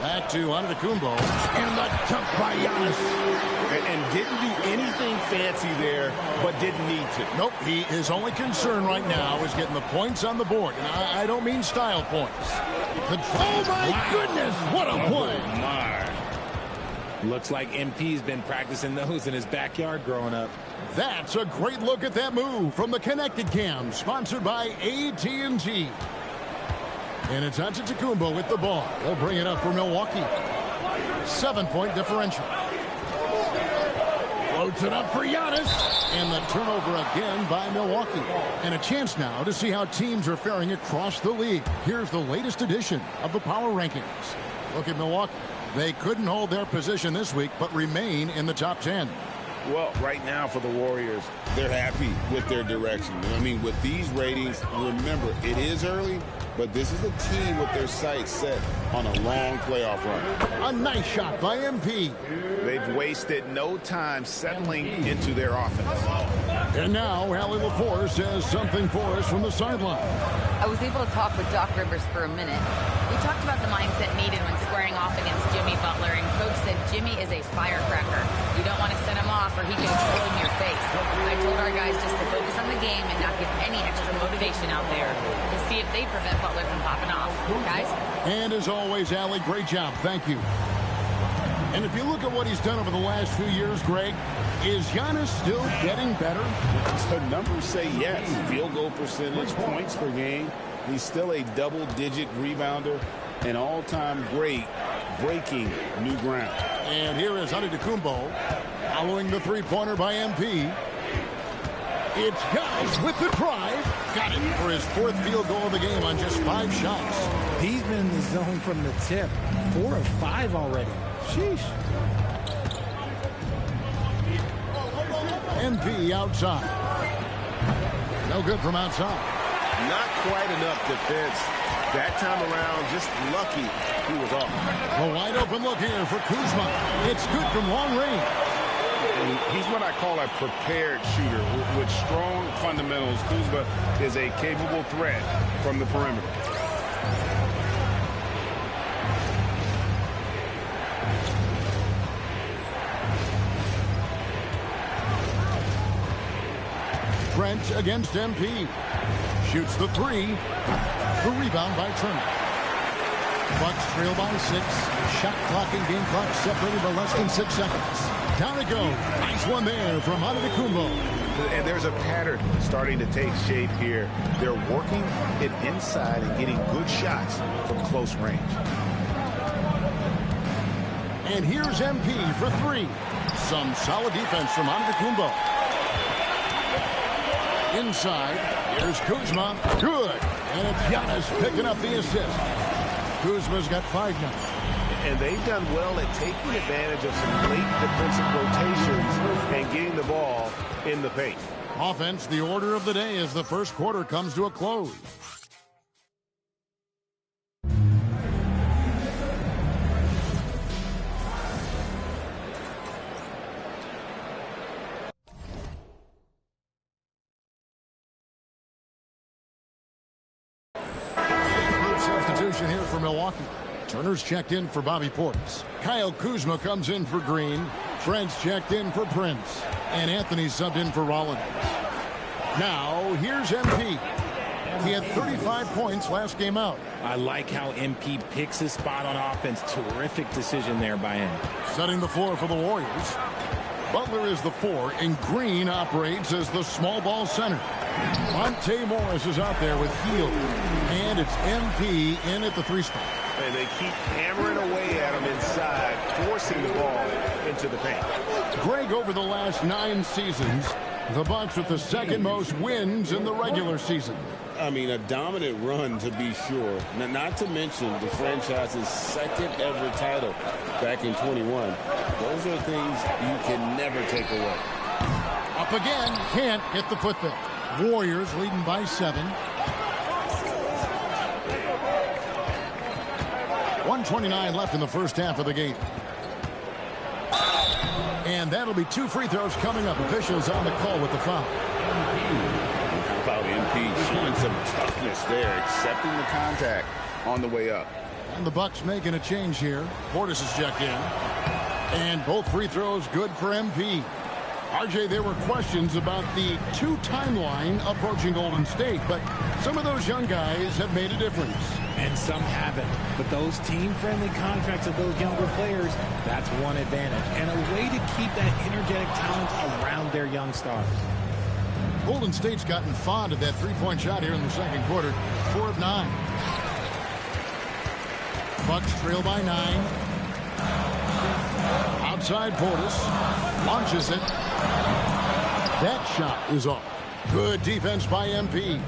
Back to Antetokounmpo. And the dunk by Giannis. And didn't do anything fancy there, but didn't need to. Nope, his only concern right now is getting the points on the board. And I don't mean style points. Oh, my goodness, what a play. Oh, my. Looks like MP's been practicing those in his backyard growing up. That's a great look at that move from the Connected Cam, sponsored by AT&T. And it's Antetokounmpo with the ball. They'll bring it up for Milwaukee. 7-point differential. Floats it up for Giannis. And the turnover again by Milwaukee. And a chance now to see how teams are faring across the league. Here's the latest edition of the Power Rankings. Look at Milwaukee. They couldn't hold their position this week, but remain in the top 10. Well, right now for the Warriors, they're happy with their direction. I mean, with these ratings, remember, it is early, but this is a team with their sights set on a long playoff run. A nice shot by MP. They've wasted no time settling into their offense. And now, Allie LaForce says something for us from the sideline. I was able to talk with Doc Rivers for a minute. We talked about the mindset needed when squaring off against Jimmy Butler, and Coach said Jimmy is a firecracker. You don't want to set him off or he can explode in your face. I told our guys just to focus on the game and not give any extra motivation out there to see if they prevent Butler from popping off. Guys? And as always, Allie, great job. Thank you. And if you look at what he's done over the last few years, Greg, is Giannis still getting better? The numbers say yes. Field goal percentage, points per game. He's still a double-digit rebounder, an all-time great, breaking new ground. And here is Antetokounmpo following the three-pointer by MP. It's Giannis with the drive. Got it for his 4th field goal of the game on just 5 shots. He's been in the zone from the tip. 4 of 5 already. Sheesh. MP outside. No good from outside. Not quite enough defense. That time around, just lucky he was off. A wide open look here for Kuzma. It's good from long range. And he's what I call a prepared shooter. With strong fundamentals, Kuzma is a capable threat from the perimeter. Trent against MP. Shoots the 3. The rebound by Turner. Bucks trail by 6. Shot clock and game clock separated by less than 6 seconds. Down it goes. Nice one there from Antetokounmpo. And there's a pattern starting to take shape here. They're working it inside and getting good shots from close range. And here's MP for 3. Some solid defense from Antetokounmpo. Inside, here's Kuzma. Good. And it's Giannis picking up the assist. Kuzma's got 5 now. And they've done well at taking advantage of some late defensive rotations and getting the ball in the paint. Offense, the order of the day as the first quarter comes to a close. Substitution here for Milwaukee. Turner's checked in for Bobby Portis. Kyle Kuzma comes in for Green. Trent's checked in for Prince. And Anthony subbed in for Rollins. Now, here's MP. He had 35 points last game out. I like how MP picks his spot on offense. Terrific decision there by him. Setting the floor for the Warriors. Butler is the 4, and Green operates as the small ball center. Monte Morris is out there with Hield, and it's MP in at the 3 spot. And they keep hammering away at him inside, forcing the ball into the paint. Greg, over the last 9 seasons, the Bucks with the second most wins in the regular season. I mean, a dominant run to be sure. Not to mention the franchise's second ever title back in 21. Those are things you can never take away. Up again, can't get the foot there. Warriors leading by 7. 1:29 left in the first half of the game. And that'll be 2 free throws coming up. Officials on the call with the foul. How about MP showing some toughness there, accepting the contact on the way up. And the Bucks making a change here. Portis is checked in. And both free throws good for MP. RJ, there were questions about the 2 timeline approaching Golden State, but some of those young guys have made a difference. And some haven't. But those team-friendly contracts of those younger players, that's one advantage. And a way to keep that energetic talent around their young stars. Golden State's gotten fond of that 3-point shot here in the second quarter. 4 of 9. Bucks trail by 9. Outside Portis. Launches it. That shot is off. Good defense by MP.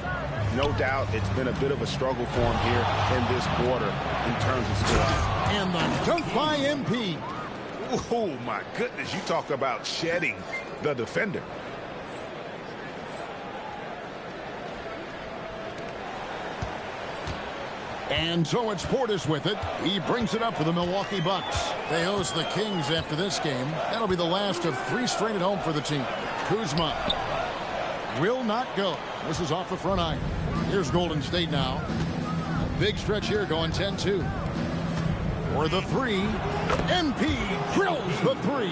No doubt it's been a bit of a struggle for him here in this quarter in terms of scoring. And the dunk by MP. Oh, my goodness. You talk about shedding the defender. And so it's Portis with it. He brings it up for the Milwaukee Bucks. They host the Kings after this game. That'll be the last of 3 straight at home for the team. Kuzma will not go. This is off the front iron. Here's Golden State now. A big stretch here going 10-2. For the 3, MP drills the 3.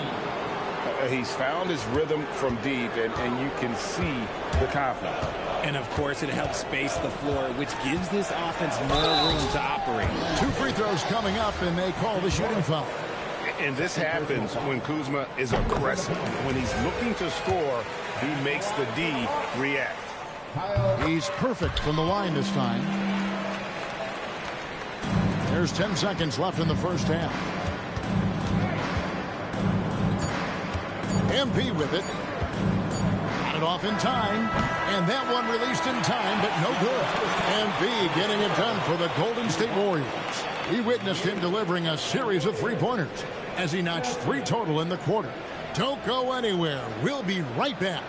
He's found his rhythm from deep, and you can see the confidence. And, of course, it helps space the floor, which gives this offense more room to operate. 2 free throws coming up, and they call the shooting foul. And this happens when Kuzma is aggressive. When he's looking to score, he makes the D react. He's perfect from the line this time. There's 10 seconds left in the first half. MP with it. Got it off in time. And that one released in time, but no good. MP getting it done for the Golden State Warriors. We witnessed him delivering a series of 3-pointers as he notched 3 total in the quarter. Don't go anywhere. We'll be right back.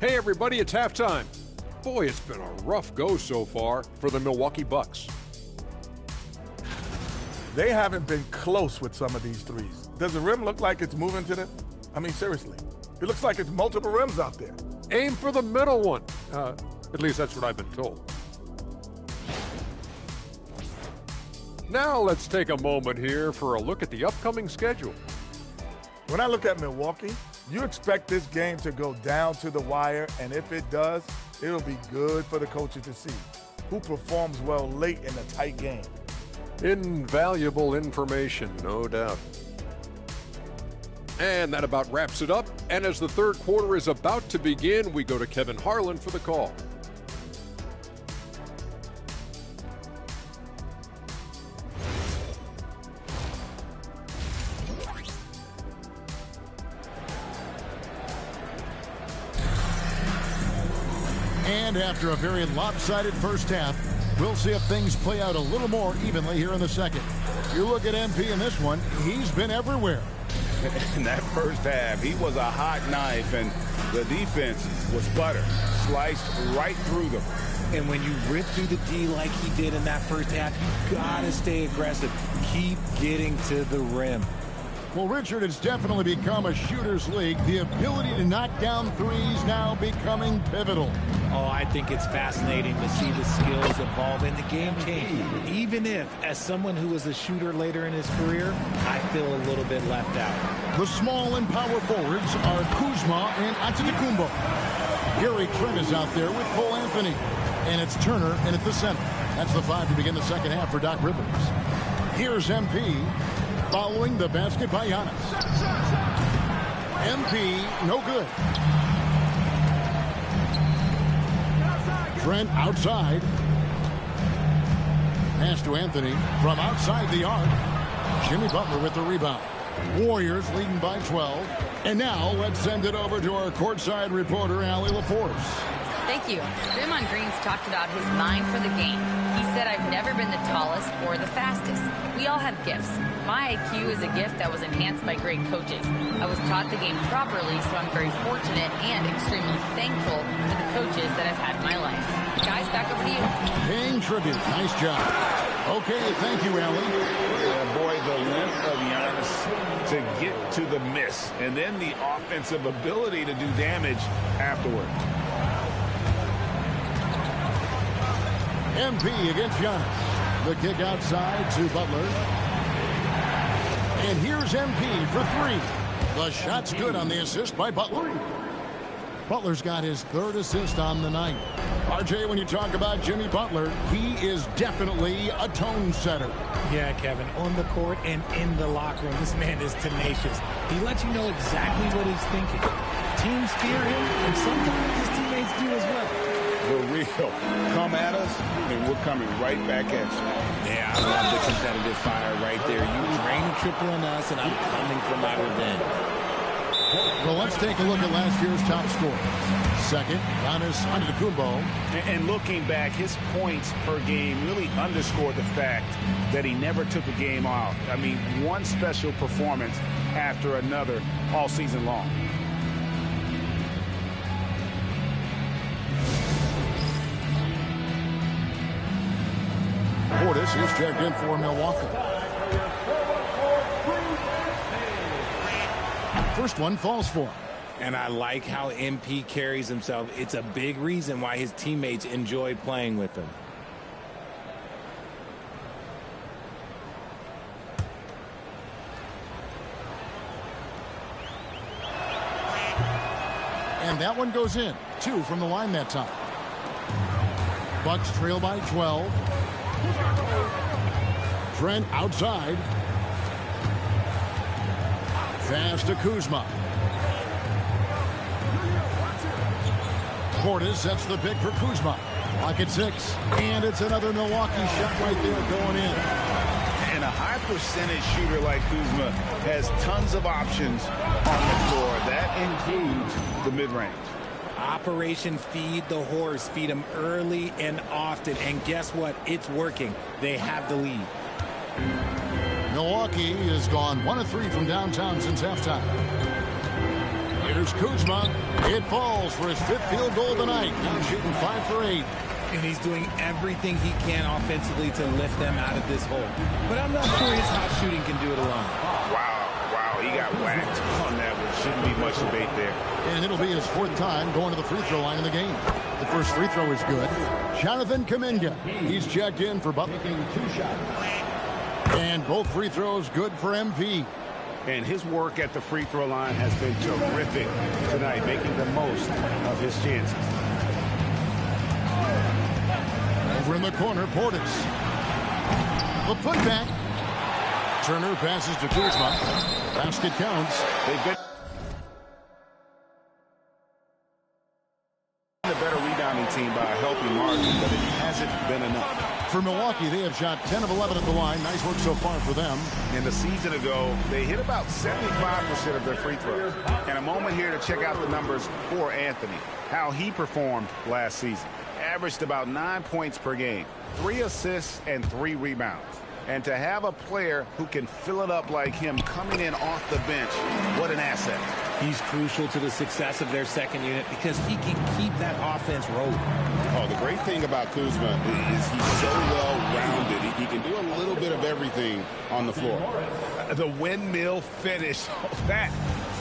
Hey everybody, it's halftime. Boy, it's been a rough go so far for the Milwaukee Bucks. They haven't been close with some of these threes. Does the rim look like it's moving to them? I mean, seriously. It looks like it's multiple rims out there. Aim for the middle one. At least that's what I've been told. Now let's take a moment here for a look at the upcoming schedule. When I look at Milwaukee, you expect this game to go down to the wire, and if it does, it'll be good for the coaches to see who performs well late in a tight game. Invaluable information, no doubt. And that about wraps it up. And as the third quarter is about to begin, we go to Kevin Harlan for the call. And after a very lopsided first half, We'll see if things play out a little more evenly here in the second. You look at MP in this one, he's been everywhere. In that first half, he was a hot knife, and the defense was butter, sliced right through them. And when you rip through the D like he did in that first half, you gotta stay aggressive. Keep getting to the rim. Well, Richard, it's definitely become a shooter's league. The ability to knock down threes now becoming pivotal. Oh, I think it's fascinating to see the skills evolve and the game change. Even if, as someone who was a shooter later in his career, I feel a little bit left out. The small and power forwards are Kuzma and Antetokounmpo. Gary Trent is out there with Cole Anthony. And it's Turner in at the center. That's the 5 to begin the second half for Doc Rivers. Here's MP following the basket by Giannis. MP, no good. Trent outside. Pass to Anthony from outside the arc. Jimmy Butler with the rebound. Warriors leading by 12. And now let's send it over to our courtside reporter, Allie LaForce. Thank you. Draymond Green's talked about his mind for the game. He said, "I've never been the tallest or the fastest. We all have gifts. My IQ is a gift that was enhanced by great coaches. I was taught the game properly, so I'm very fortunate and extremely thankful for the coaches that I've had in my life." Guys, back over to you. Paying tribute. Nice job. Okay, thank you, Allie. Yeah, boy, the length of Giannis to get to the miss, and then the offensive ability to do damage afterward. MP against Giannis. The kick outside to Butler. And here's MP for three. The shot's good on the assist by Butler. Butler's got his third assist on the night. RJ, when you talk about Jimmy Butler, he is definitely a tone setter. Yeah, Kevin, on the court and in the locker room, this man is tenacious. He lets you know exactly what he's thinking. Teams fear him, and sometimes his teammates do as well. The real come at us, and we're coming right back at you. Yeah, I love the competitive fire right there. You drain a triple on us, and I'm coming for my revenge. Well, let's take a look at last year's top scorers. Second, Giannis Antetokounmpo. And looking back, his points per game really underscored the fact that he never took a game off. I mean, one special performance after another all season long. Portis is checked in for Milwaukee. First one falls for him. And I like how MP carries himself. It's a big reason why his teammates enjoy playing with him. And that one goes in. 2 from the line that time. Bucks trail by 12. Trent outside. Pass to Kuzma. Portis sets the pick for Kuzma. Clock at 6. And it's another Milwaukee shot right there going in. And a high percentage shooter like Kuzma has tons of options on the floor. That includes the mid-range. Operation Feed the Horse. Feed him early and often. And guess what? It's working. They have the lead. Milwaukee has gone 1 of 3 from downtown since halftime. Here's Kuzma. It falls for his 5th field goal of the night. He's shooting 5 for 8. And he's doing everything he can offensively to lift them out of this hole. But I'm not sure his hot shooting can do it alone. Wow, he got whacked on that one. Shouldn't be much debate there. And it'll be his 4th time going to the free throw line in the game. The first free throw is good. Jonathan Kuminga. He's checked in for Butler. 2 shots. And both free throws good for MP. And his work at the free throw line has been terrific tonight, making the most of his chances. Over in the corner, Portis. The putback. Turner passes to Kuzma. Basket counts. They've been the better rebounding team by a healthy margin, but it hasn't been enough. For Milwaukee, they have shot 10 of 11 at the line. Nice work so far for them. And a season ago, they hit about 75% of their free throws. And a moment here to check out the numbers for Anthony, how he performed last season. averaged about 9 points per game, 3 assists and 3 rebounds. And to have a player who can fill it up like him coming in off the bench, what an asset. He's crucial to the success of their second unit because he can keep that offense rolling. Oh, the great thing about Kuzma is he's so well-rounded. He can do a little bit of everything on the floor. The windmill finish, that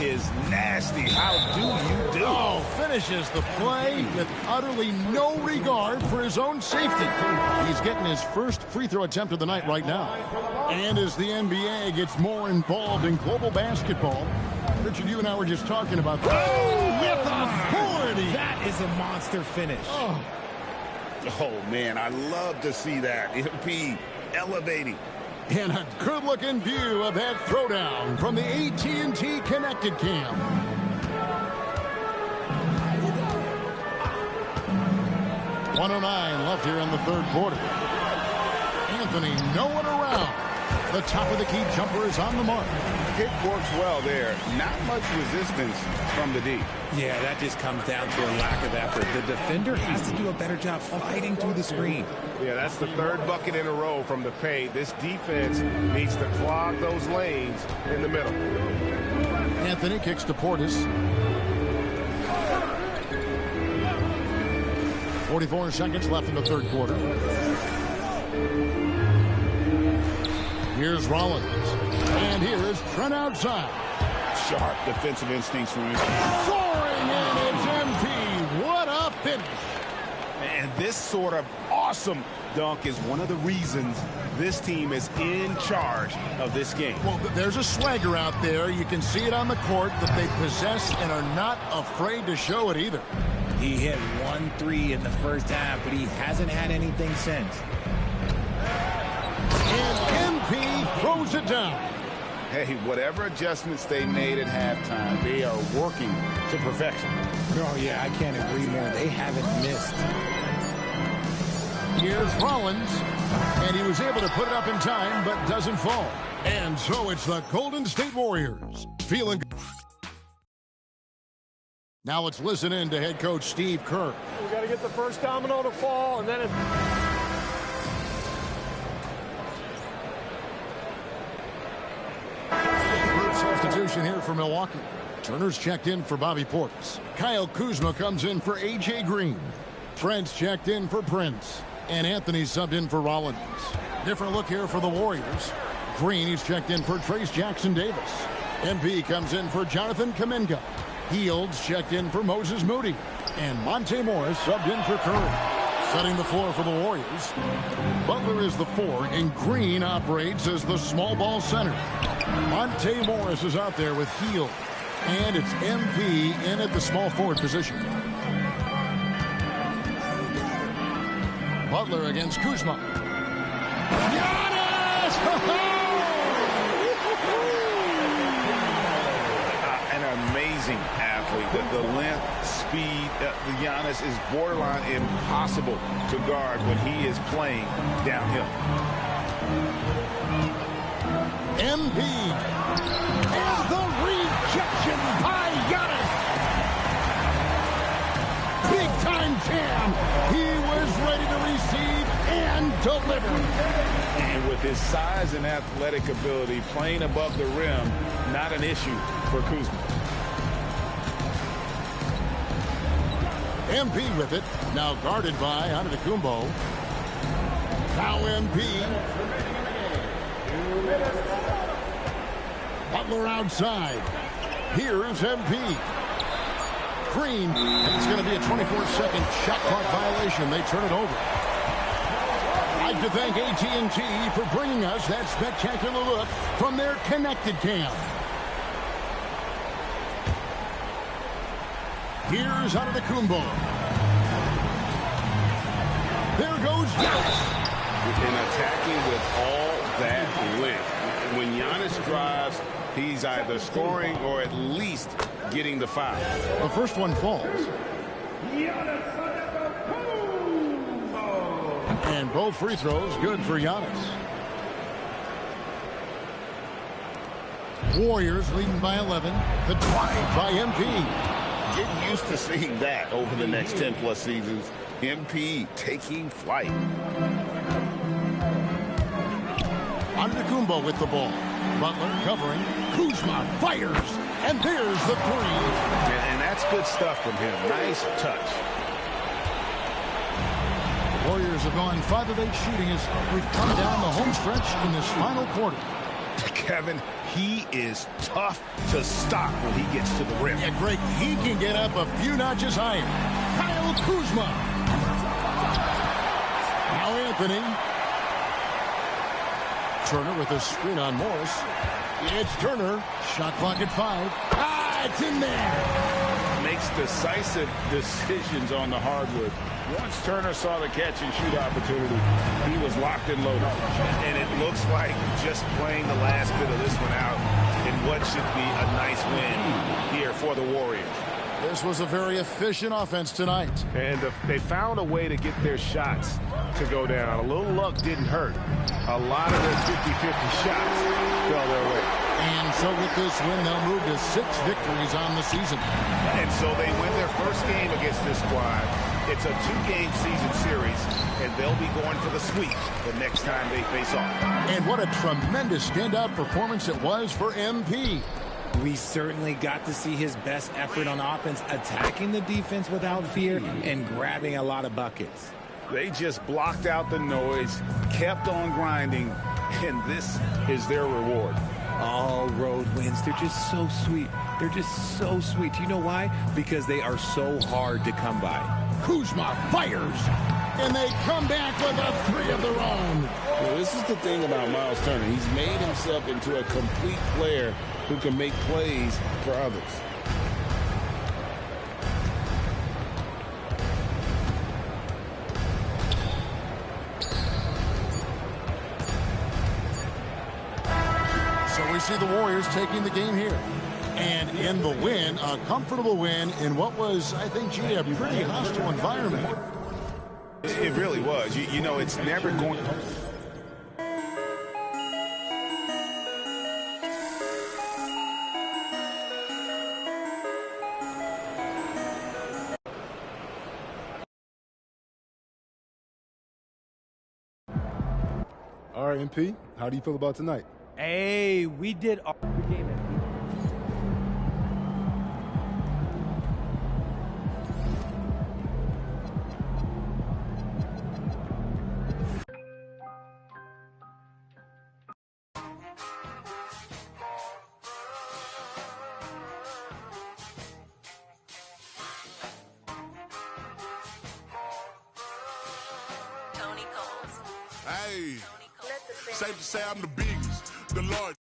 is nasty. How do you do? Oh, finishes the play with utterly no regard for his own safety. He's getting his first free throw attempt of the night right now. And as the NBA gets more involved in global basketball, Richard, you and I were just talking about that. Oh, with authority. That is a monster finish. Oh, man, I love to see that. MP elevating. And a good-looking view of that throwdown from the AT&T Connected Cam. .109 left here in the third quarter. Anthony, no one around. The top of the key jumper is on the mark. It works well there. Not much resistance from the D. Yeah, that just comes down to a lack of effort. The defender has to do a better job fighting through the screen. Yeah, that's the third bucket in a row from the paint. This defense needs to clog those lanes in the middle. Anthony kicks to Portis. 44 seconds left in the third quarter. Here's Rollins. And here's Trent outside. Sharp defensive instincts from him. Soaring in, it's MP. What a finish. And this sort of awesome dunk is one of the reasons this team is in charge of this game. Well, there's a swagger out there. You can see it on the court that they possess and are not afraid to show it either. He hit 1 3 in the first half, but he hasn't had anything since. And MP throws it down. Hey, whatever adjustments they made at halftime, they are working to perfection. Oh, yeah, I can't agree more. They haven't missed. Here's Rollins, and he was able to put it up in time, but doesn't fall. And so it's the Golden State Warriors feeling good. Now let's listen in to head coach Steve Kerr. We got to get the first domino to fall, and then it... Substitution here for Milwaukee. Turner's checked in for Bobby Portis. Kyle Kuzma comes in for A.J. Green. Trent's checked in for Prince. And Anthony's subbed in for Rollins. Different look here for the Warriors. Green, he's checked in for Trace Jackson-Davis. MP comes in for Jonathan Kuminga. Heald's checked in for Moses Moody. And Monte Morris subbed in for Curry. Setting the floor for the Warriors. Butler is the 4, and Green operates as the small ball center. Monte Morris is out there with Hield. And it's MP in at the small forward position. Butler against Kuzma. Giannis! An amazing athlete. The length, speed, Giannis is borderline impossible to guard when he is playing downhill. MP. And the rejection by Giannis. Big time jam. He was ready to receive and deliver. And with his size and athletic ability, playing above the rim, not an issue for Kuzma. MP with it. Now guarded by Antetokounmpo. Now MP. Butler outside. Here's MP. Green. And it's going to be a 24-second shot clock violation. They turn it over. I'd like to thank AT&T for bringing us that spectacular look from their Connected Cam. Here's Antetokounmpo. There goes Giannis. And attacking with all that length. When Giannis drives, he's either scoring or at least getting the foul. The first one falls. And both free throws good for Giannis. Warriors leading by 11. The drive by MP. Get used to seeing that over the next 10-plus seasons. MP taking flight. Antetokounmpo with the ball. Butler covering. Kuzma fires. And there's the three. And that's good stuff from him. Nice touch. Warriors have gone 5 of 8 shooting as we've come down the home stretch in this final quarter. Kevin, he is tough to stop when he gets to the rim. Yeah, Greg, he can get up a few notches higher. Kyle Kuzma. Now Anthony. Turner with a screen on Morris. It's Turner. Shot clock at 5. It's in there. Makes decisive decisions on the hardwood. Once Turner saw the catch and shoot opportunity, he was locked and loaded. And it looks like just playing the last bit of this one out in what should be a nice win here for the Warriors. This was a very efficient offense tonight. And they found a way to get their shots to go down. A little luck didn't hurt. A lot of their 50-50 shots fell their way. And so with this win, they'll move to 6 victories on the season. And so they win their first game against this squad. It's a 2-game season series, and they'll be going for the sweep the next time they face off. And what a tremendous standout performance it was for MP. We certainly got to see his best effort on offense, attacking the defense without fear and grabbing a lot of buckets. They just blocked out the noise, kept on grinding, and this is their reward. All road wins. They're just so sweet. They're just so sweet. You know why? Because they are so hard to come by. Kuzma fires, and they come back with a 3 of their own. Well, this is the thing about Miles Turner. He's made himself into a complete player who can make plays for others. So we see the Warriors taking the game here. And in the win, a comfortable win in what was, I think, G, a pretty hostile environment. It really was. You know, it's never going... All right, MP, how do you feel about tonight? Hey, we did our game. Hey, safe to say I'm the biggest, the largest.